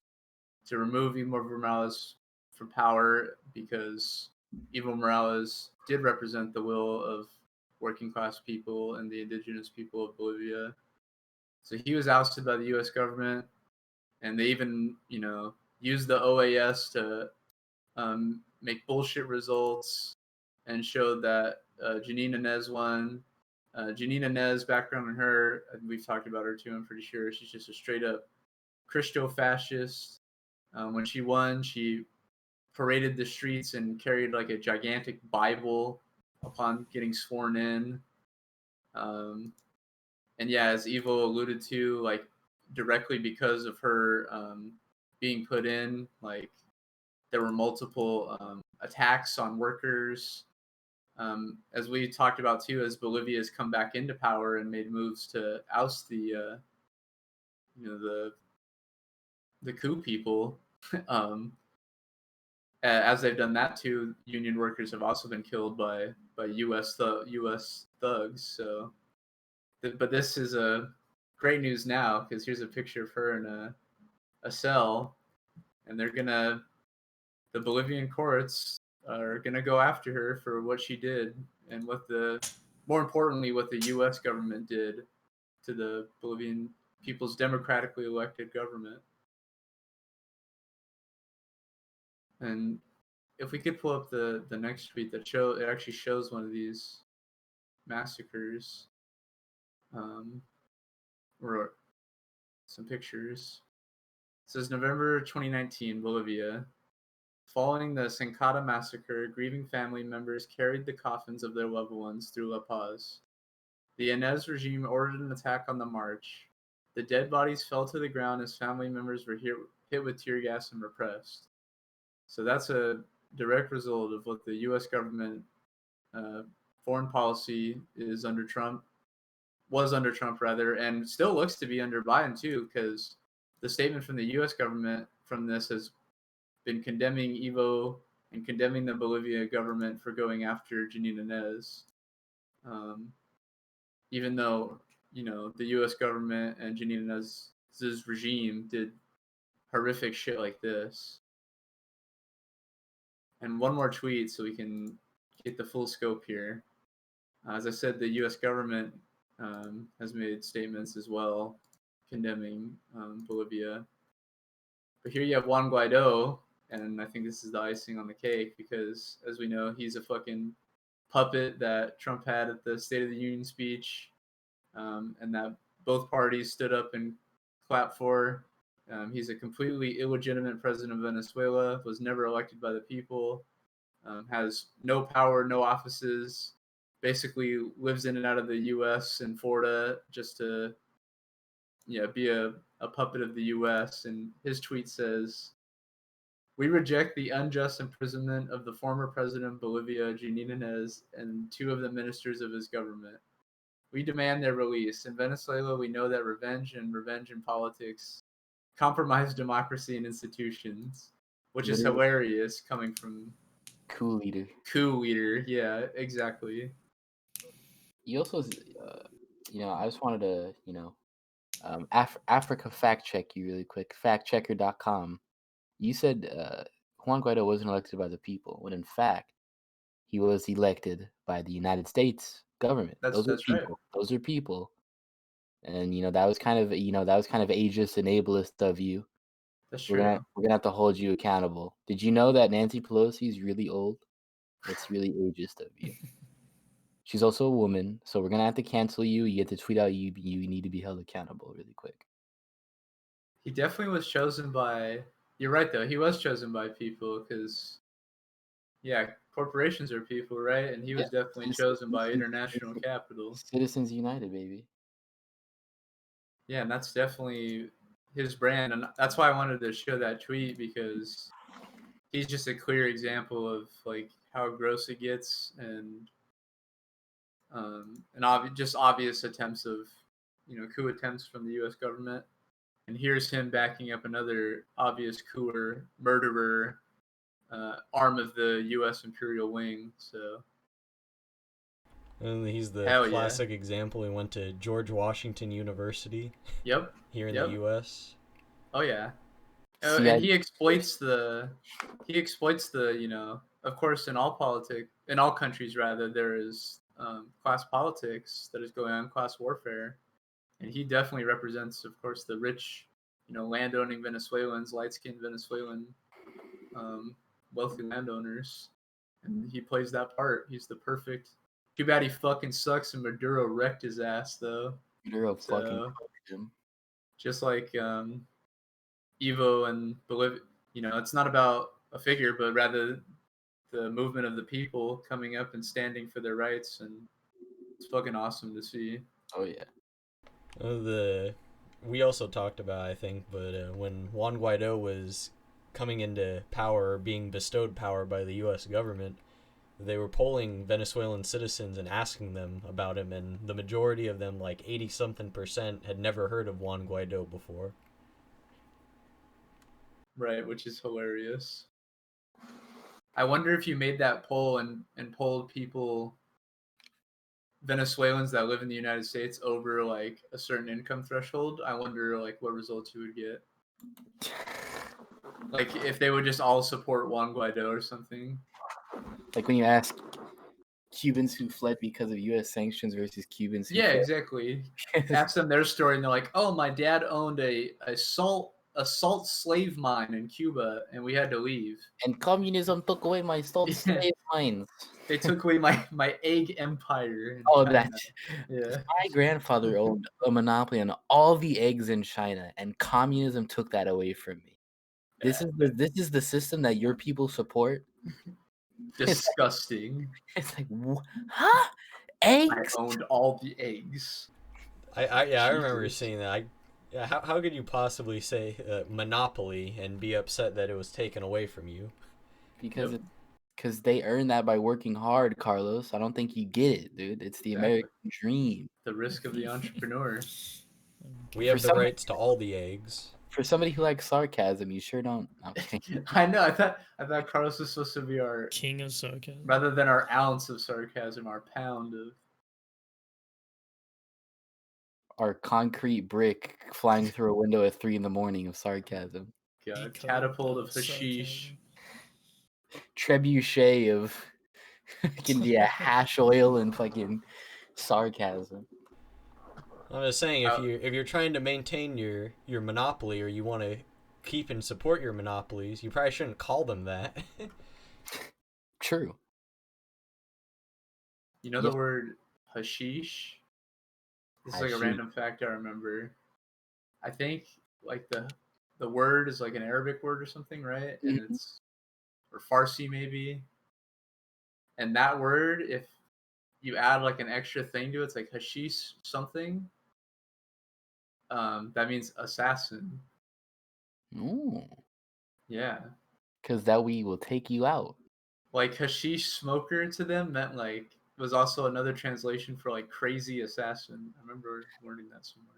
to remove Evo Morales from power, because Evo Morales did represent the will of working class people and the indigenous people of Bolivia. So he was ousted by the U.S. government, and they even used the OAS to make bullshit results and showed that Jeanine Añez won. Jeanine Añez, background on her, we've talked about her too, I'm pretty sure. She's just a straight up Christo-fascist. When she won, she paraded the streets and carried like a gigantic Bible upon getting sworn in. And yeah, as Evo alluded to, like directly because of her being put in, like there were multiple attacks on workers. As we talked about too, as Bolivia has come back into power and made moves to oust the coup people, as they've done that too, union workers have also been killed by U.S. thugs. So, but this is great news now, because here's a picture of her in a cell, and the Bolivian courts are gonna go after her for what she did, and more importantly, what the U.S. government did to the Bolivian people's democratically elected government. And if we could pull up the next tweet it actually shows one of these massacres, or some pictures. It says November 2019, Bolivia. Following the Senkata massacre, grieving family members carried the coffins of their loved ones through La Paz. The Añez regime ordered an attack on the march. The dead bodies fell to the ground as family members were hit with tear gas and repressed. So that's a direct result of what the U.S. government foreign policy was under Trump, and still looks to be under Biden too, because the statement from the U.S. government from this has been condemning Evo and condemning the Bolivia government for going after Jeanine Añez. Even though, the U.S. government and Jeanine Añez's regime did horrific shit like this. And one more tweet so we can get the full scope here. As I said, the U.S. government has made statements as well condemning Bolivia. But here you have Juan Guaidó And I think this is the icing on the cake because, as we know, he's a fucking puppet that Trump had at the State of the Union speech, and that both parties stood up and clapped for. He's a completely illegitimate president of Venezuela, was never elected by the people, has no power, no offices, basically lives in and out of the U.S. and Florida just to be a puppet of the U.S. And his tweet says, "We reject the unjust imprisonment of the former president of Bolivia, Jeanine Añez, and 2 of the ministers of his government. We demand their release. In Venezuela, we know that revenge in politics compromise democracy and institutions," which is hilarious coming from Coup leader. Coup leader. Yeah, exactly. You also, I just wanted to, Africa fact check you really quick. Factchecker.com. You said Juan Guaidó wasn't elected by the people, when in fact he was elected by the United States government. Those are people. Right. Those are people. And that was kind of ageist and ableist of you. That's true. We're gonna have to hold you accountable. Did you know that Nancy Pelosi is really old? It's really ageist of you. She's also a woman, so we're gonna have to cancel you. You get to tweet out you need to be held accountable really quick. He definitely was chosen by. You're right though. He was chosen by people because, corporations are people, right? And he was definitely chosen by international capital. Citizens United, baby. Yeah, and that's definitely his brand, and that's why I wanted to show that tweet because he's just a clear example of like how gross it gets, and just obvious attempts of coup attempts from the U.S. government, and here's him backing up another obvious coup murderer arm of the U.S. imperial wing. So. And he's the classic example. He went to George Washington University. Yep. Here in the U.S. Oh yeah. And he exploits the of course in all countries rather, there is class politics that is going on, class warfare, and he definitely represents, of course, the rich, landowning Venezuelans, light-skinned Venezuelan, wealthy landowners, and he plays that part. He's the perfect. Too bad he fucking sucks and Maduro wrecked his ass, though. Maduro fucking wrecked him. Just like Evo and Bolivia, it's not about a figure, but rather the movement of the people coming up and standing for their rights, and it's fucking awesome to see. Oh, yeah. We also talked about, I think, but when Juan Guaidó was coming into power, or being bestowed power by the U.S. government, they were polling Venezuelan citizens and asking them about him, and the majority of them, like 80-something%, had never heard of Juan Guaidó before. Right, which is hilarious. I wonder if you made that poll and polled people, Venezuelans that live in the United States, over like a certain income threshold. I wonder like what results you would get. Like if they would just all support Juan Guaidó or something. Like when you ask Cubans who fled because of U.S. sanctions versus Cubans who fled. Exactly. Ask them their story, and they're like, "Oh, my dad owned a salt slave mine in Cuba, and we had to leave. And communism took away my salt slave mines. They took away my egg empire." My grandfather owned a monopoly on all the eggs in China, and communism took that away from me. This is the system that your people support. Disgusting. It's like, huh? Eggs? I owned all the eggs. I remember seeing that. How could you possibly say monopoly and be upset that it was taken away from you? Because they earned that by working hard, Carlos. I don't think you get it, dude. It's the American dream. The risk of the entrepreneur. We have the rights to all the eggs. For somebody who likes sarcasm, you sure don't. I know. I thought Carlos was supposed to be our king of sarcasm, rather than our ounce of sarcasm, our pound of. Our concrete brick flying through a window at 3 a.m. of sarcasm. God, catapult of hashish. Trebuchet of hash oil and fucking sarcasm. I'm just saying, if you're trying to maintain your monopoly, or you want to keep and support your monopolies, you probably shouldn't call them that. True. You know Yeah. the word hashish? This is like a Hashish. random fact I remember. I think like the word is like an Arabic word or something, right? And Mhm. it's or Farsi maybe. And that word, if you add like an extra thing to it, it's like hashish something. That means assassin. Ooh. Yeah. Because that we will take you out. Like hashish smoker to them meant like was also another translation for like crazy assassin. I remember learning that somewhere.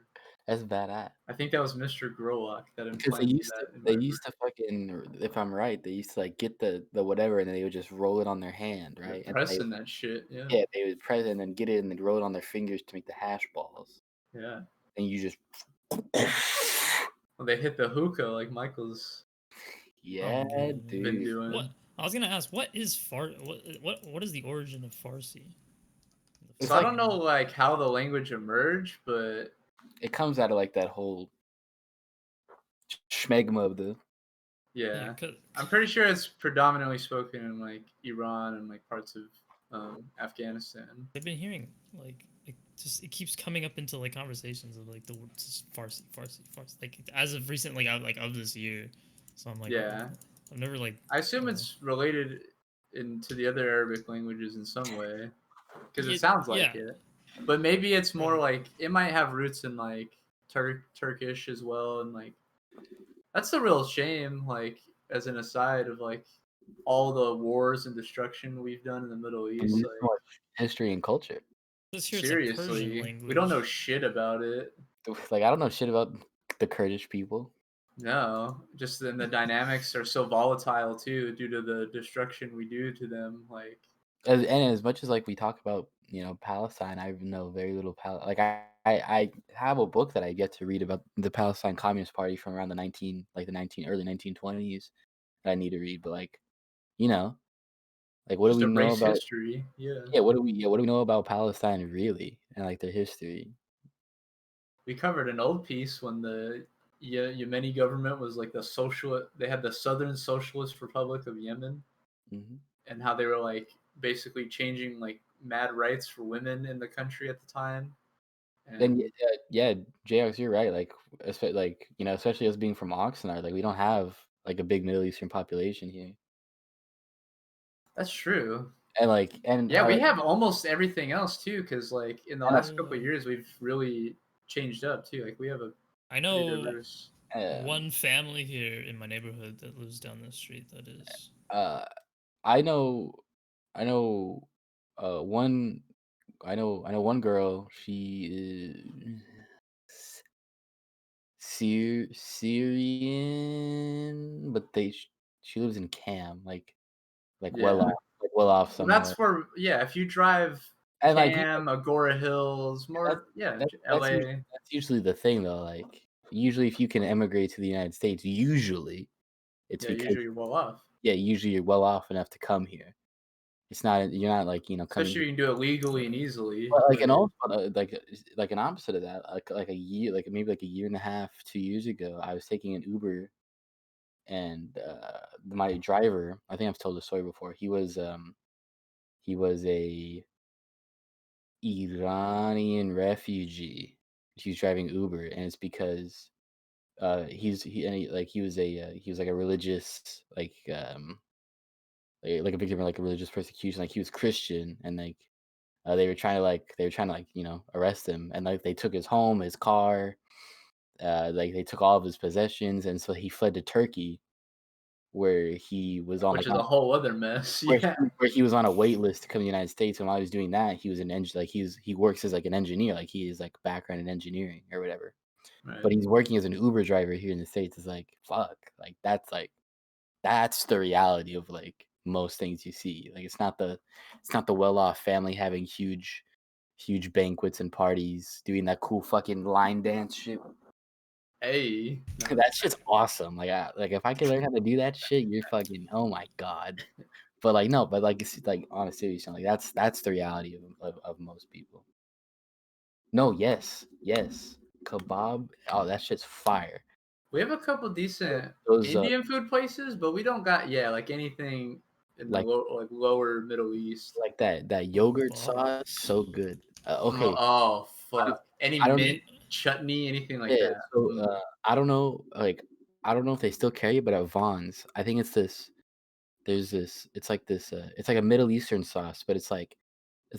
That's badass. I think that was Mr. Growlock that Because implanted that in my they used to fucking, if I'm right, they used to like get the whatever and then they would just roll it on their hand, They're right? And pressing that shit, yeah. yeah, they would press it and then get it and then roll it on their fingers to make the hash balls. Yeah. And you just Well, they hit the hookah like Michael's yeah, bro. been dude. doing. What I was gonna ask, what is what is the origin of Farsi? It's So I like- don't know like how the language emerged, but It comes out of like that whole schmegma of the yeah. 'cause I'm pretty sure it's predominantly spoken in like Iran and like parts of Afghanistan. I've been hearing like it keeps coming up into like conversations of like the word just Farsi. Like as of recent, like of this year. So I'm like, Yeah. I've never like. I assume it's related into the other Arabic languages in some way because it sounds like yeah. it. But maybe it's more Right. like it might have roots in like Turkish as well, and like that's the real shame. Like as an aside of like all the wars and destruction we've done in the Middle and East. there's Like, so much history and culture. Just here it's a Persian seriously, language. we don't know shit about it. Like I don't know shit about the Kurdish people. No, just then the dynamics are so volatile too due to the destruction we do to them. Like, And as much as like we talk about, Palestine, I know very little like I have a book that I get to read about the Palestine Communist Party from around the early 1920s that I need to read, but like, like what do just we a know race about history. Yeah. what do we know about Palestine really and like their history? We covered an old piece when the Yemeni government was like they had the Southern Socialist Republic of Yemen, Hmm. and how they were like basically changing like mad rights for women in the country at the time. And yeah, JX, you're right. Like, especially us being from Oxnard, like we don't have like a big Middle Eastern population here, That's true. and Yeah, we have almost everything else too, because like in the And last couple of years, we've really changed up too. Like we have a I pretty know diverse. one family here in my neighborhood that lives down the street that is. I know one I know one girl. She is Syrian, but she lives in Cam, like well Yeah. off Well, somewhere. that's where if you drive And like Cam, Agora Hills, more that's LA. that's usually the thing though. Like usually, if you can emigrate to the United States, usually it's Yeah, because usually you're well off. usually you're well off enough to come here. It's not you're not like coming. Especially if you can do it legally and easily. But like but- an also like an opposite of that, like a year, like maybe like a year and a half, 2 years ago, I was taking an Uber, and my driver, I think I've told the story before. He was a Iranian refugee. He was driving Uber, and it's because he was like a religious like a victim of like a religious persecution. Like he was Christian, and like they were trying to arrest him, and like they took his home, his car, like they took all of his possessions, and so he fled to Turkey, where he was on which like is a whole other mess. where, Yeah. where he was on a wait list to come to the United States. And while he was doing that, he was he works as like an engineer, like he is like background in engineering or whatever. Right. But he's working as an Uber driver here in the States. It's like fuck, that's the reality of like most things you see. Like it's not the well-off family having huge banquets and parties, doing that cool fucking line dance shit. Hey. That shit's awesome. Like if I could learn how to do that shit, you're fucking oh my god. But like no, but like it's like on a serious note, like that's the reality of most people. No, yes. Kebab. Oh, that shit's fire. We have a couple decent Those Indian food places, but we don't got like anything in Like- the lower Middle East. like that yogurt Balls. sauce, so good. Okay, Oh fuck! Any I don't- mint chutney, anything like yeah. that. So I don't know, I don't know if they still carry it, but at Vaughn's, I think it's this. There's this. It's like this. It's like a Middle Eastern sauce, but it's like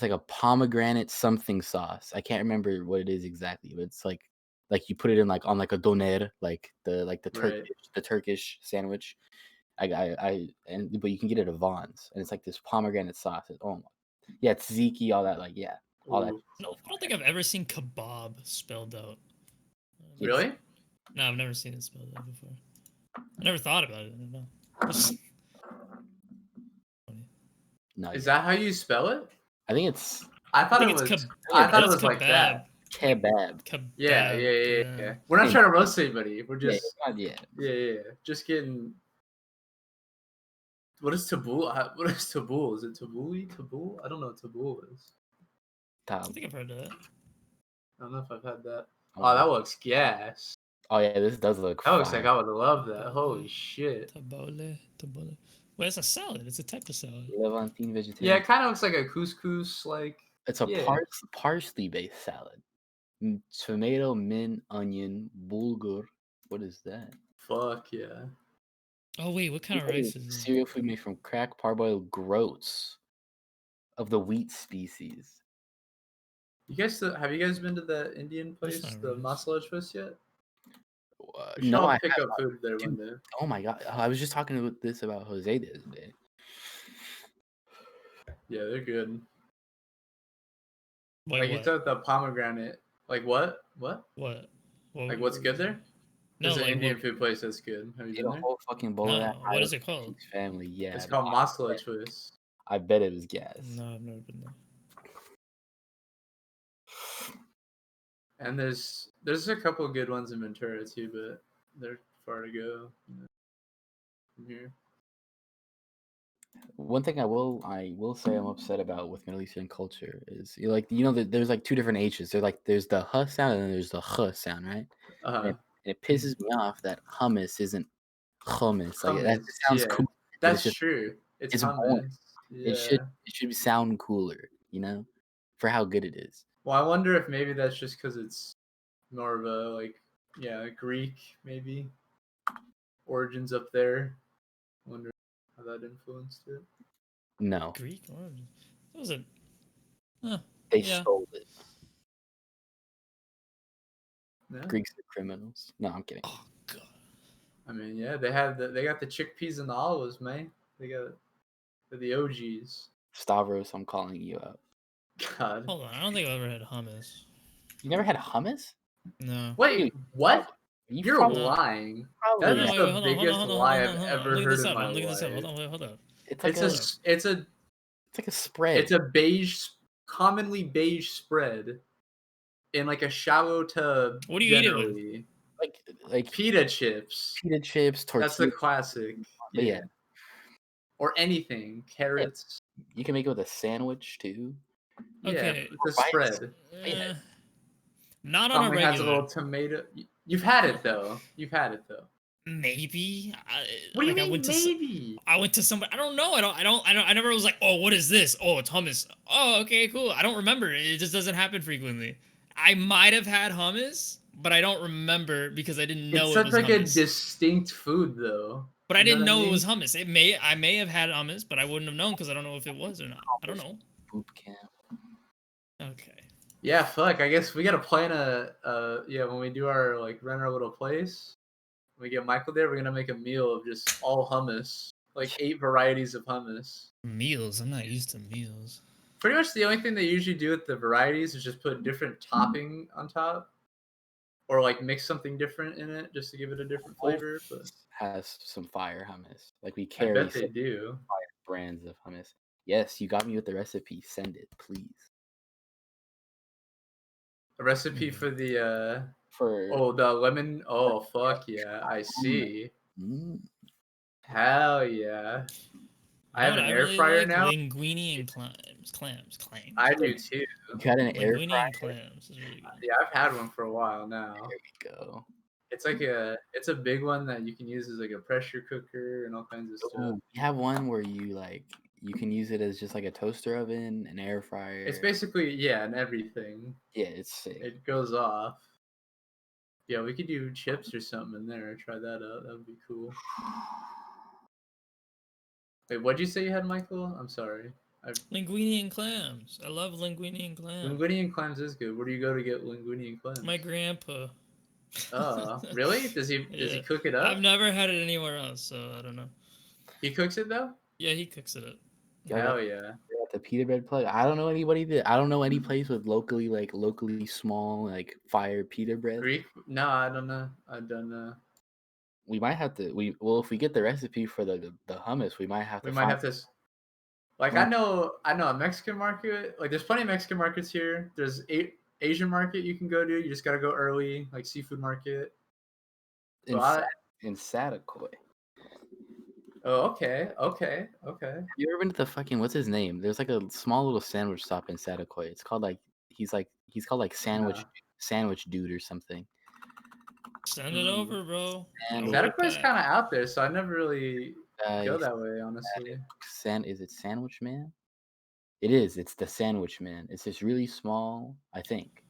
a pomegranate something sauce. I can't remember what it is exactly, but it's like you put it in like on like a doner, like the Right. Turkish sandwich. But you can get it at Vaughn's, and it's like this pomegranate sauce. Oh my, yeah, it's tzatziki, all that, all that. Ooh. No, I don't think I've ever seen kebab spelled out. Really? No, I've never seen it spelled out before. I never thought about it. I don't know. No, Is that how you spell it? I think it's I thought think it was. it's I thought it it's was like that. kebab. Kebab. Yeah. We're not trying to roast anybody. We're Yeah, just it's not- yeah. yeah. Just getting. What is tabbouleh? What is tabbouleh? Is it tabbouleh? Tabbouleh? I don't know what tabbouleh is. I think I've heard of that. I don't know if I've had that. Oh, that looks gas. Oh yeah, this does look. That looks fire. like I would love that. Holy shit. Tabbouleh. Well, it's a salad. It's a type of salad. Levantine vegetarian. Yeah, it kind of looks like a couscous, like. It's a yeah. parsley based salad. Tomato, mint, onion, bulgur. What is that? Fuck yeah. Oh wait, what kind of rice is it? Cereal food made from cracked parboiled groats of the wheat species. Have you guys been to the Indian place, not the rice. masala twist yet? We should No, all I pick have up food there one day. Oh my god, I was just talking about this about Jose the other day. Yeah, they're good. Wait, Like you what? took the pomegranate. Like what? What? What? Like what's good there? No, There's an like, Indian what- food place that's good. Have you Ate been a there? whole fucking bowl of that. No, what is it called? Family, yeah. It's called masala twist. I bet it was gas. No, I've never been there. And there's a couple of good ones in Ventura too, but they're far to go from here. One thing I will say I'm upset about with Middle Eastern culture is there's like two different H's. There's the h sound and then there's the h sound, right? And it pisses me off that hummus isn't hummus. Like that Hummus, sounds yeah. cool. but That's it's just true. It's it's hummus. boring. Yeah. It should sound cooler, for how good it is. Well, I wonder if maybe that's just because it's more of a Greek maybe origins up there. I wonder how that influenced it. No, Greek origin. That was a. Huh. they Yeah. stole it. Yeah. Greeks are criminals. No, I'm kidding. Oh god. I mean, yeah, they got the chickpeas and the olives, man. They're the OGs. Stavros, I'm calling you out. God. Hold on, I don't think I've ever had hummus. You never had hummus? No. Wait, what? You're probably- lying. probably That No, is wait, the hold on, biggest hold on, lie hold I've on, hold on. ever I'm looking heard this in up. my I'm looking this up. life. Hold on. It's like It's a spread. it's a beige, commonly beige spread in like a shallow tub. What do you eat it with? generally. like Pita chips. pita chips, tortillas. That's the classic. But yeah. Or anything. Carrots. You can make it with a sandwich too. Okay. Yeah, it's a spread. Eh, not on a Something has a regular. little tomato. You've had it though. Maybe. What do you Like, mean maybe? I went to somebody. I don't know. I never was like, oh, what is this? Oh, it's hummus. Oh, okay, cool. I don't remember. It just doesn't happen frequently. I might have had hummus, but I don't remember because I didn't know It's it such was like hummus. a distinct food though. But I You didn't what know mean? it was hummus. I may have had hummus, but I wouldn't have known because I don't know if it was or not. I don't know. Boot camp. Okay. Yeah, fuck. I guess we gotta plan when we do our rent our little place. When we get Michael there, we're gonna make a meal of just all hummus, like 8 varieties of hummus. Meals. I'm not used to meals. Pretty much the only thing they usually do with the varieties is just put different topping on top, or like mix something different in it just to give it a different flavor. But Has some fire hummus. Like we I carry bet they some do. brands of hummus. Yes, you got me with the recipe. Send it, please. A recipe for the For the lemon. Oh fuck yeah! I see. Mm. Hell yeah! I have You an know what air really fryer like? now. Linguine and clams. I do too. You got an air Linguine fryer. and clams is really good. Yeah, I've had one for a while now. There we go. It's like it's a big one that you can use as like a pressure cooker and all kinds of stuff. Ooh, you have one where you can use it as just like a toaster oven, an air fryer. It's basically and everything. Yeah, it's sick. It goes off. Yeah, we could do chips or something in there. Try that out. That would be cool. Wait, what'd you say you had, Michael? I'm sorry. Linguine and clams. I love linguine and clams. Linguine and clams is good. Where do you go to get linguine and clams? My grandpa. Oh, really? Does he cook it up? I've never had it anywhere else, so I don't know. He cooks it though? Yeah, he cooks it up. Hell yeah. The pita bread plug. I don't know anybody that I don't know any place with locally small like fire pita bread. Greek? No, I don't know. I don't know. We might have to. If we get the recipe for the hummus, we might have to. We might have to. Like I know a Mexican market. Like there's plenty of Mexican markets here. There's Asian market you can go to. You just gotta go early, like seafood market. in Satakoy. Oh, okay. You ever been to the fucking what's his name? There's like a small little sandwich shop in Satakoy. It's called he's called like sandwich dude or something. Send it over, bro. Satakoy's kind of out there, so I never really go that way, honestly. Is it Sandwich Man? It is. It's the Sandwich Man. It's just really small, I think.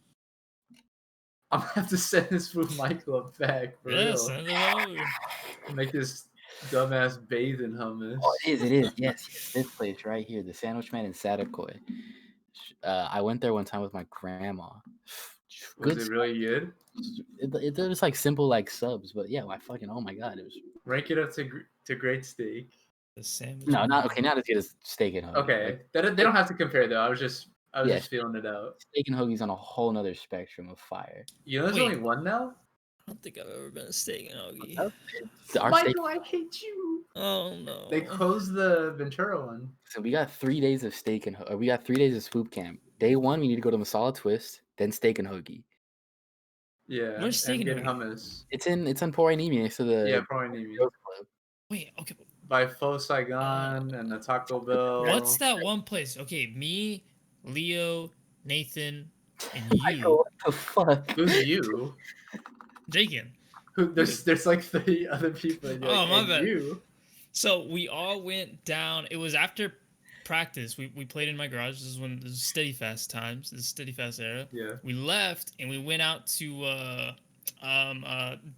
I'm gonna have to send this food Michael a bag for real. Send it over. Make this dumbass bathe in hummus. Oh, it is. Yes. This place right here, the Sandwich Man in Satakoy. I went there one time with my grandma. Was it really good? It was like simple like subs, but yeah, oh my god, it was. Rank it up to great steak. The sandwich. No, not as good as steak and hoagie. Okay, they don't have to compare though. I was just feeling it out. Steak and hoagie's on a whole nother spectrum of fire. You know, there's only one now. I don't think I've ever been a steak and hoagie. Michael, I hate you. Oh no. They closed the Ventura one. So we got 3 days of we got 3 days of Spoop Camp. Day 1, we need to go to Masala Twist, then steak and hoagie. Yeah. Where's steak and hummus? It's in Porainimi next to the Porainimi. Wait, okay. By Faux Saigon and the Taco Bell. What's that one place? Okay, me, Leo, Nathan, and you. Michael, what the fuck? Who's you? Jacan. There's like 3 other people. Oh, my bad. You. So we all went down. It was after practice. We played in my garage. This is when this is steady fast times. This is steady fast era. Yeah. We left and we went out to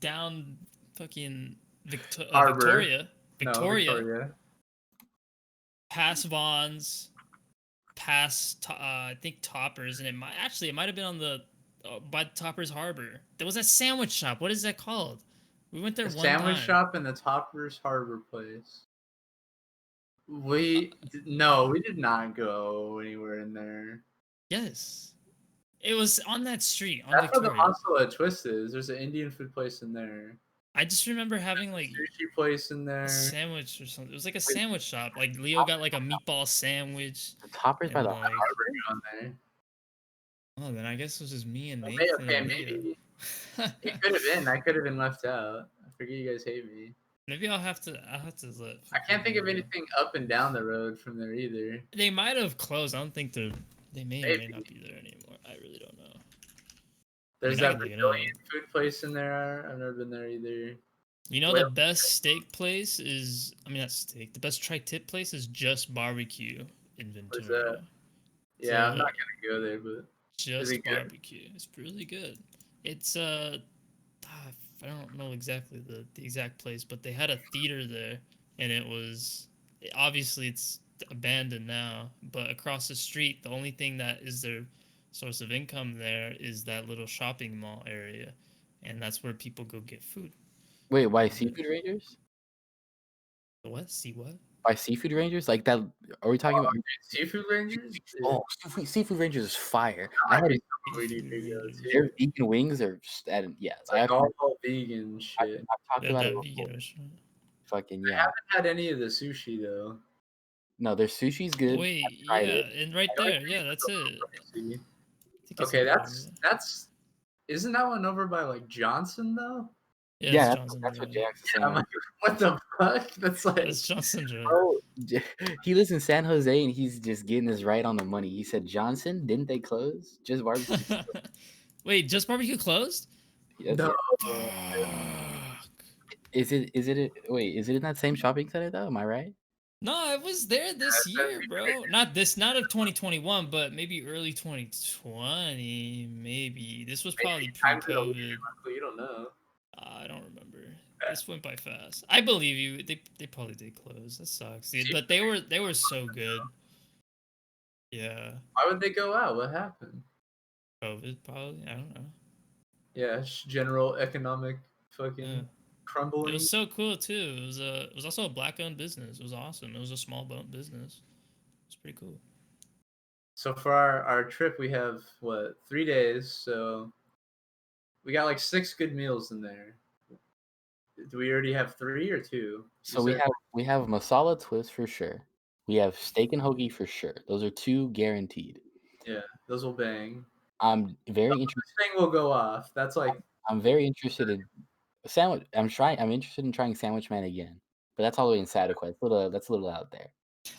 down fucking Victoria. Victoria. Past Vaughn's, past I think Toppers, and it might have been on the by Toppers Harbor. There was a sandwich shop. What is that called? We went there one time. Sandwich shop in the Toppers Harbor place. We did not go anywhere in there. Yes, it was on that street. On That's Victoria. where the Masala Twist is. There's an Indian food place in there. I just remember having like sushi place in there. A sandwich or something. It was like a sandwich shop. Like Leo got like a meatball sandwich. The Toppers by the harbor on there. Oh, then I guess it was just me and Nathan. Okay, maybe. It could have been. I could have been left out. I forget you guys hate me. Maybe I'll have to look. I can't think of anything up and down the road from there either. They might have closed. I don't think they may or may not be there anymore. I really don't know. There's that Brazilian food place in there. I've never been there either. You know, the best steak place is, not steak. The best tri-tip place is Just Barbecue in Ventura. What's that? Yeah, I'm not gonna go there, but Just Barbecue. It's really good. It's I don't know exactly the exact place, but they had a theater there, and it's abandoned now. But across the street, the only thing that is their source of income there is that little shopping mall area, and that's where people go get food. Wait, why Seafood Rangers? What? See what? By Seafood Rangers? Like that? Are we talking about Seafood Rangers? Oh, Seafood Rangers is fire. I had their vegan wings are like all vegan shit. I've talked about it before. Fucking yeah. I haven't had any of the sushi though. No, their sushi's good. Wait, and right there, that's it. Okay, that's isn't that one over by like Johnson though? Yeah, that's what Jack's saying. I'm like, what the fuck? That's like it's Johnson. Oh, he lives in San Jose and he's just getting this right on the money. He said, Johnson, didn't they close? Just Barbecue. Wait, Just Barbecue closed? Yes, No. Is it wait, is it in that same shopping center though? Am I right? No, I was there this year, bro. Not of 2021, but maybe early 2020, maybe. This was probably Times it over, pre-COVID. you don't know. I don't remember. This went by fast. I believe you. They probably did close. That sucks, dude. But they were so good. Yeah. Why would they go out? What happened? COVID probably. I don't know. Yeah, general economic fucking Yeah. It crumbling. was so cool too. It was also a black-owned business. It was awesome. It was a small-owned business. It's pretty cool. So for our trip, we have what 3 days. So we got like 6 good meals in there. Do we already have 3 or 2? So we have masala twist for sure. We have steak and hoagie for sure. Those are 2 guaranteed. Yeah, those will bang. I'm very This interested. thing will go off. That's like I'm very interested in sandwich. I'm interested in trying Sandwich Man again, but that's all the way in Sadaquest. That's a little out there.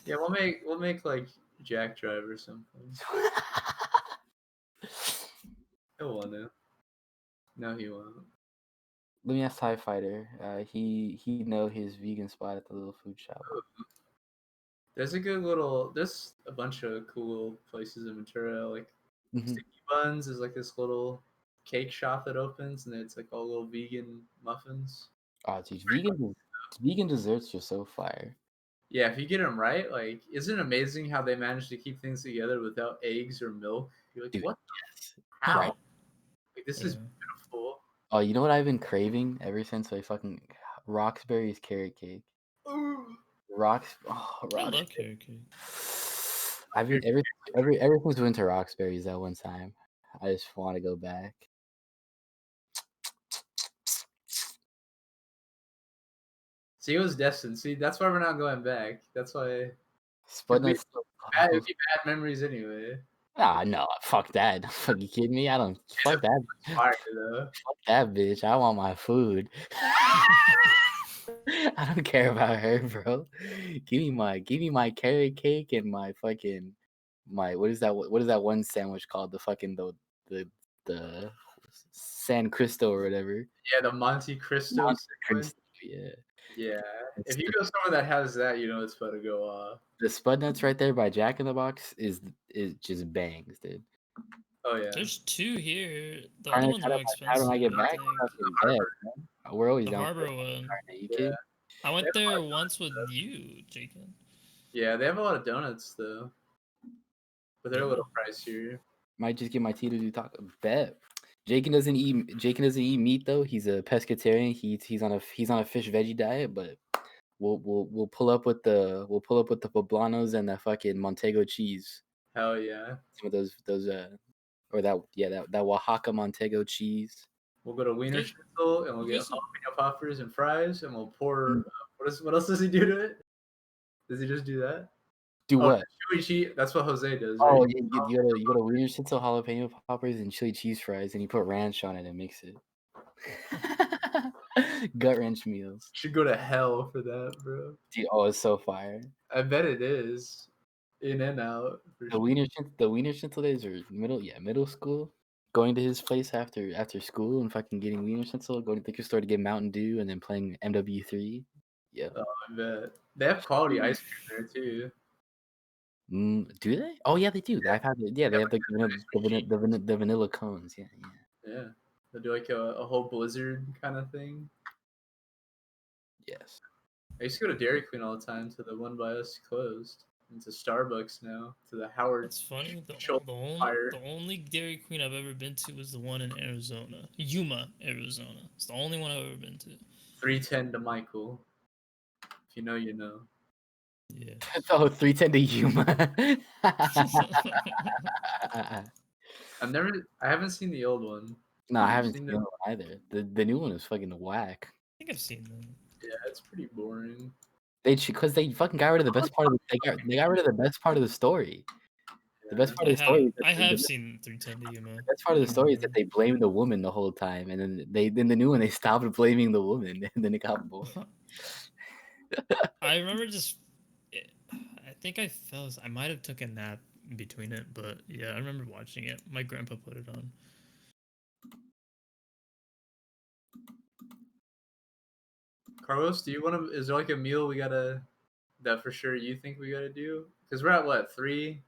yeah. We'll make like Jack Drive or something. He'll want to. No, he won't. Let me ask Tie Fighter. He know his vegan spot at the little food shop. There's a bunch of cool places in Ventura. Like Sticky Buns is like this little cake shop that opens, and it's like all little vegan muffins. Oh, dude, vegan desserts are so fire. Yeah, if you get them right, like, isn't it amazing how they manage to keep things together without eggs or milk? You're like, Dude, what? yes. How? Right. Like, this is beautiful. Oh, you know what I've been craving ever since I fucking Roxbury's carrot cake. Ooh. I love carrot cake. I've been ever since we went to Roxbury's that one time. I just want to go back. See, it was destined. See, that's why we're not going back. That's why. But It'd be bad memories anyway. Ah, no, fuck that. Fuck, you kidding me? I don't. Fuck that. Fire, though. Fuck that bitch. I want my food. I don't care about her, bro. Give me my carrot cake and my fucking what is that one sandwich called? The fucking the San Cristo or whatever. Yeah, the Monte Cristo. Yeah. Yeah. If you go somewhere that has that, you know it's about to go off. The Spud Nuts right there by Jack in the Box is just bangs, dude. Oh yeah. There's 2 here. The other ones are more expensive. How do I get back? We're always the down. Harbor one. You kidding? I went there once with you, Jacan. Yeah, they have a lot of donuts though, but they're a little pricier. Might just get my tea to do taco. Bet. Jacan doesn't eat meat though. He's a pescatarian. He's on a fish veggie diet, but we'll pull up with the poblanos and the fucking Montego cheese. Hell yeah. Some of those or that Oaxaca Montego cheese. We'll go to Wiener Schnitzel and we'll get jalapeno poppers and fries and we'll pour. What else does he do to it? Does he just do that? Do what? Chili cheese. That's what Jose does. Oh, right? you go to Wiener Schnitzel, jalapeno poppers, and chili cheese fries, and you put ranch on it and mix it. Gut wrench meals. Should go to hell for that, bro. Dude, oh, it's so fire. I bet it is. In and out. The Wiener Schnitzel days are middle school. Going to his place after school and fucking getting Wiener Schnitzel, going to the liquor store to get Mountain Dew, and then playing MW3. Yeah. Oh, I bet. They have quality ice cream there too. Do they? Oh yeah, they do. I've had it. Yeah, they have the vanilla cones. Yeah. Yeah. They do like a whole blizzard kind of thing. Yes. I used to go to Dairy Queen all the time, so the one by us closed. Into Starbucks now, to the Howard. It's funny. The only Dairy Queen I've ever been to was the one in Arizona, Yuma, Arizona. It's the only one I've ever been to. 310 to Michael. If you know, you know. Yeah. Oh, 310 to Yuma. I haven't seen the old one. No, I haven't seen the old one either. The new one is fucking whack. I think I've seen them. Yeah, it's pretty boring. Because they fucking got rid of the best part of they got rid of the best part of the story. The best part of the story. I have seen 310 to Yuma. The best part of the story is that they blamed the woman the whole time, and then the new one they stopped blaming the woman, and then it got bored. I remember I think I might have took a nap in between it, but yeah, I remember watching it. My grandpa put it on. Carlos, do you want to? Is there like a meal that for sure you think we gotta do? Because we're at what, 3?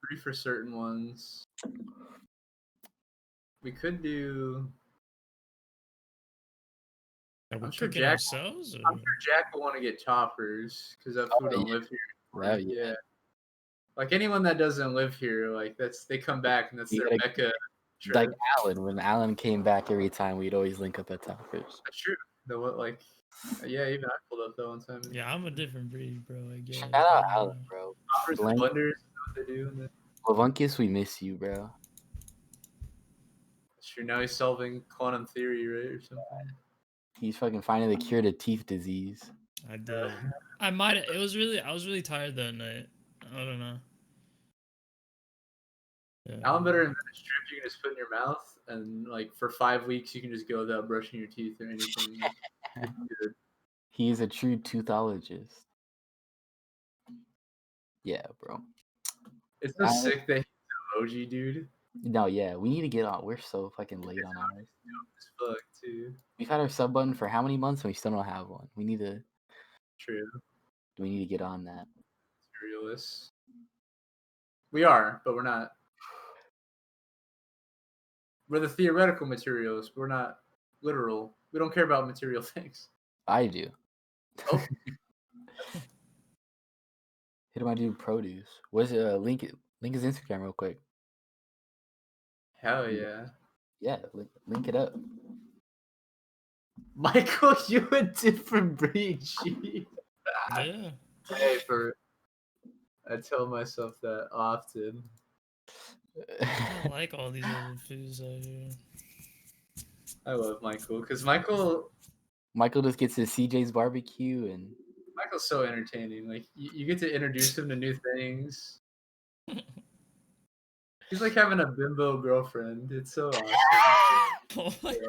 3 for certain ones. We could do. Are we I'm sure cooking Jack. ourselves? Or? I'm sure Jack will want to get toppers because that food don't live here. Well, yeah. Yeah. Like anyone that doesn't live here, like they come back and that's You their gotta- mecca. Like Trip. Alan, when Alan came back every time, we'd always link up at Toppers. That's true. Yeah, even I pulled up that one time. Yeah, I'm a different breed, bro. I guess. Shout out Alan, bro. Toppers and blenders, what they do. Lavunkus, we miss you, bro. That's true. Now he's solving quantum theory, right, or something. He's fucking finding the cure to teeth disease. I did. I might. I was really tired that night. I don't know. Yeah. Alan better invent a strip you can just put in your mouth, and like for 5 weeks you can just go without brushing your teeth or anything. Good. He is a true toothologist. Yeah, bro. It's so sick that he's an emoji, dude. No, yeah, we need to get on. We're so fucking late on ours. As fuck, too. We've had our sub button for how many months and we still don't have one. We need to get on that. Materialists. We are, but we're not. We're the theoretical materialists. We're not literal. We don't care about material things. I do. Oh. Hit him, I do produce. What's link his Instagram real quick. Hell yeah. Yeah, link it up. Michael, you a different breed, G. Yeah. Hey, I tell myself that often. I like all these little foods out here. I love Michael because Michael just gets his CJ's barbecue and Michael's so entertaining. Like you get to introduce him to new things. He's like having a bimbo girlfriend. It's so awesome.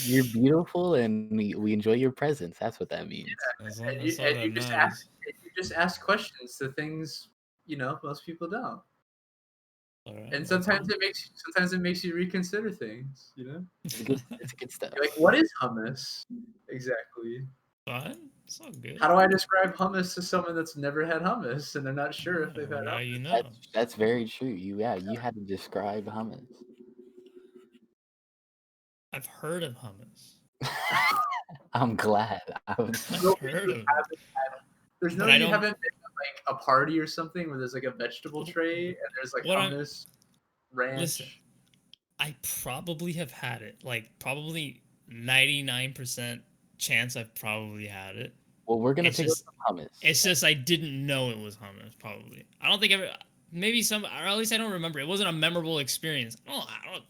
You're beautiful and we enjoy your presence. That's what that means. Yeah. And you just ask questions to things, most people don't. Right, and sometimes it makes you reconsider things, It's good stuff. You're like, what is hummus exactly? Fine, it's all good. How do I describe hummus to someone that's never had hummus and they're not sure if they've had now hummus? you know. That's very true. You had to describe hummus. I've heard of hummus. I'm glad. I've heard of it. There's no, you haven't been to like a party or something where there's like a vegetable tray and there's like hummus, ranch. Listen, I probably have had it. Like probably 99% chance I've probably had it. Well, we're gonna pick up some hummus. It's just I didn't know it was hummus. Probably. I don't think maybe some, or at least I don't remember. It wasn't a memorable experience. I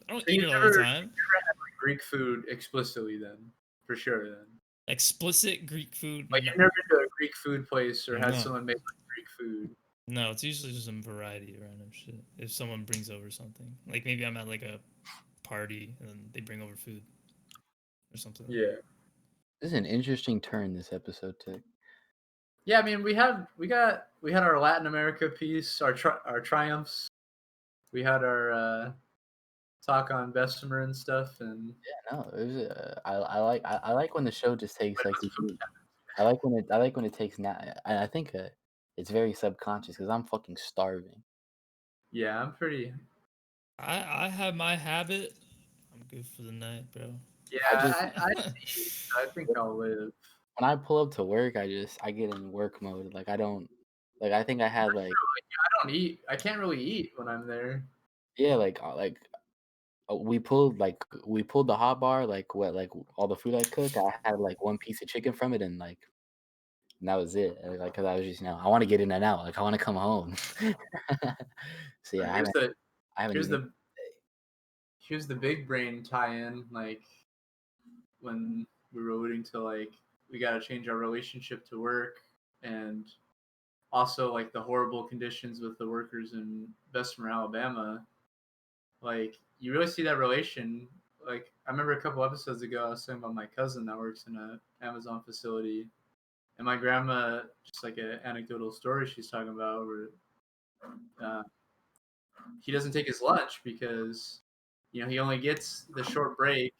don't eat it all the time. You never had like Greek food explicitly then, for sure then. Explicit Greek food. Like you've never been to a Greek food place or had someone make like Greek food. No, it's usually just some variety of random shit. If someone brings over something, like maybe I'm at like a party and they bring over food or something. Yeah. This is an interesting turn this episode took. Yeah, I mean we had our Latin America piece, our triumphs. We had our talk on Bessemer and stuff, and yeah, no, it was. I like when the show just takes like. I like when it takes now. I think it's very subconscious because I'm fucking starving. Yeah, I'm pretty. I have my habit. I'm good for the night, bro. Yeah, I think I'll live. When I pull up to work, I get in work mode. Like I don't. Like I think I had like. I don't eat. I can't really eat when I'm there. Yeah, like we pulled the hot bar, like all the food I cook. I had like one piece of chicken from it, and like and that was it. Like because I was just I want to get in and out. Like I want to come home. So yeah, here's the big brain tie-in. Like when we were alluding to like we got to change our relationship to work, and also like the horrible conditions with the workers in Bessemer, Alabama. Like you really see that relation. Like I remember a couple episodes ago, I was talking about my cousin that works in an Amazon facility, and my grandma, just like an anecdotal story she's talking about, where he doesn't take his lunch because he only gets the short break,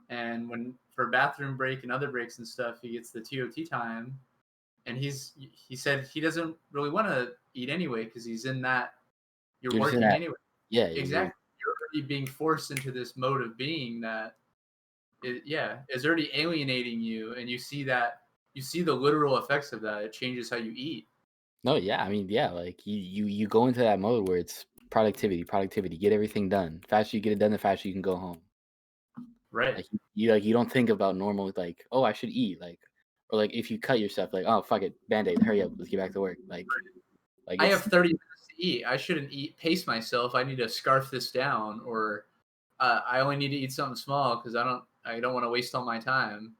and when for bathroom break and other breaks and stuff, he gets the TOT time, and he said he doesn't really want to eat anyway because he's in that you're working anyway. Yeah, exactly. You're already being forced into this mode of being that is already alienating you, and you see the literal effects of that. It changes how you eat. No, yeah, I mean, yeah, like you go into that mode where it's productivity, get everything done. The faster you get it done, the faster you can go home. Right. Like you don't think about normal like, oh, I should eat, like, or like if you cut yourself, like, oh fuck it, Band-Aid, hurry up, let's get back to work. Like I have 30 minutes to eat. I shouldn't pace myself. I need to scarf this down, or I only need to eat something small because I don't want to waste all my time.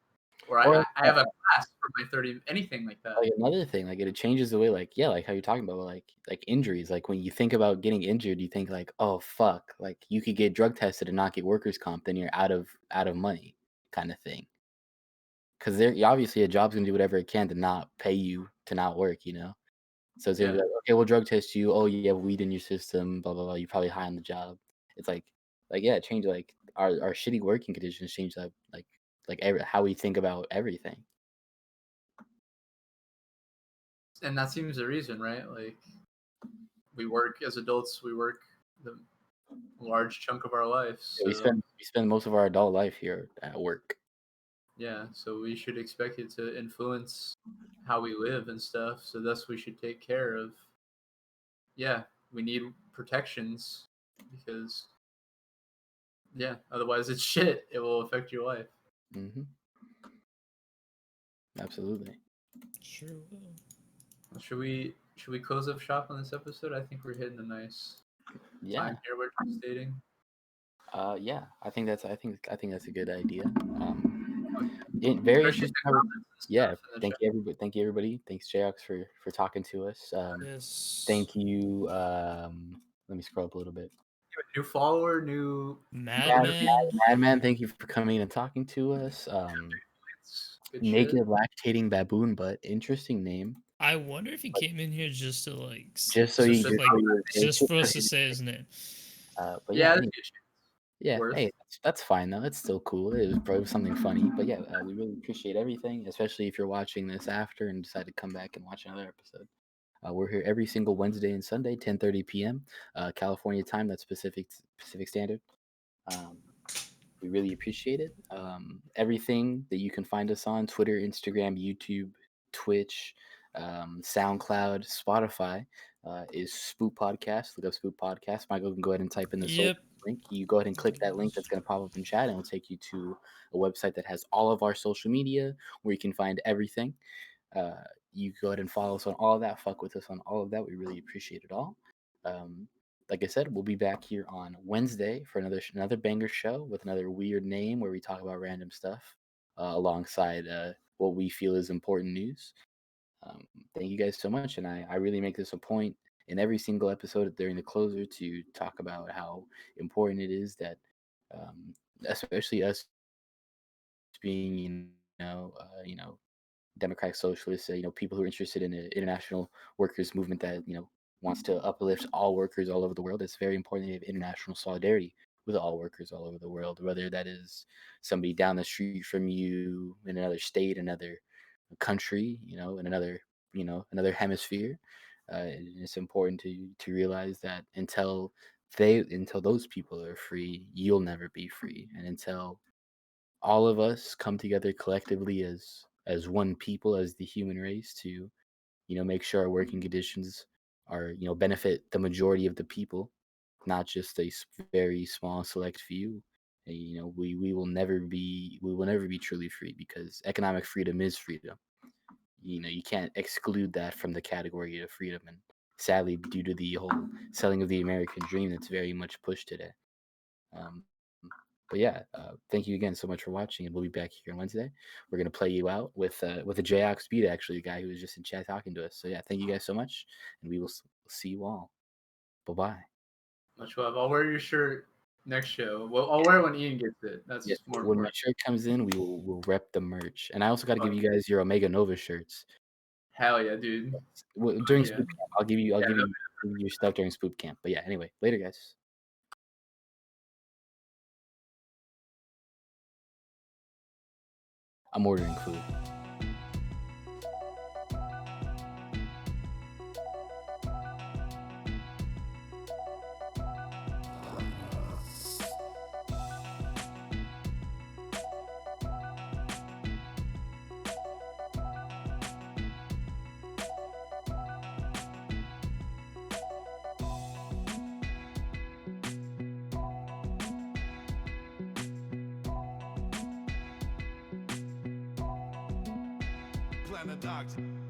Or I have a class for my 30, anything like that. Like another thing, like it changes the way, like, yeah, like how you're talking about, like injuries. Like when you think about getting injured, you think like, oh fuck, like you could get drug tested and not get workers' comp, then you're out of money, kind of thing. Because obviously a job's gonna do whatever it can to not pay you to not work, you know. So it's gonna be like, okay, we'll drug test you. Oh, you have weed in your system, blah blah blah. You're probably high on the job. It's like yeah, it changed, like our shitty working conditions changed up, like how we think about everything. And that seems the reason, right? Like we work as adults, we work the large chunk of our life. So, we spend most of our adult life here at work. Yeah, so we should expect it to influence how we live and stuff. So thus we should take care of. Yeah, we need protections because otherwise it's shit. It will affect your life. Mm-hmm. Absolutely. Sure will. Should we close up shop on this episode? I think we're hitting a nice time here. We're stating. Yeah, I think that's a good idea. Thank you everybody. Thanks Jayox for talking to us. Yes. Thank you. Let me scroll up a little bit. New follower, new Madman. Thank you for coming and talking to us. Naked lactating baboon butt. Interesting name. I wonder if he came in here just to like just for us to say his name. But yeah. Hey, that's fine though. It's still cool. It was probably something funny, but yeah, we really appreciate everything, especially if you're watching this after and decide to come back and watch another episode. We're here every single Wednesday and Sunday, 10:30 p.m. California time. That's Pacific Standard. We really appreciate it. Everything that you can find us on Twitter, Instagram, YouTube, Twitch, SoundCloud, Spotify is Spoop Podcast. Look up Spoop Podcast. Michael can go ahead and type in the link. You go ahead and click that link that's going to pop up in chat, and it'll take you to a website that has all of our social media where you can find everything. You go ahead and follow us on all of that. Fuck with us on all of that. We really appreciate it all. Like I said, we'll be back here on Wednesday for another banger show with another weird name where we talk about random stuff alongside what we feel is important news. Thank you guys so much, and I really make this a point in every single episode during the closer to talk about how important it is that, especially us being, democratic socialists, people who are interested in the international workers movement that wants to uplift all workers all over the world. It's very important to have international solidarity with all workers all over the world, whether that is somebody down the street from you in another state, another country, in another hemisphere. It's important to realize that until those people are free, you'll never be free, and until all of us come together collectively as one people, as the human race, to make sure our working conditions are benefit the majority of the people, not just a very small select few. We will never be truly free, because economic freedom is freedom. You can't exclude that from the category of freedom, and sadly, due to the whole selling of the American dream, that's very much pushed today. But yeah, thank you again so much for watching, and we'll be back here on Wednesday. We're gonna play you out with a J-Ox beat, actually, the guy who was just in chat talking to us. So yeah, thank you guys so much, and we will see you all. Bye-bye. Much love. I'll wear your shirt next show. Well, I'll wear it when Ian gets it. That's more important. When my shirt comes in, we'll rep the merch, and I also got to give you guys your Omega Nova shirts. Hell yeah, dude! During Spoop Camp, I'll give you your stuff during Spoop Camp. But yeah, anyway, later, guys. I'm ordering food. Planet Doctor.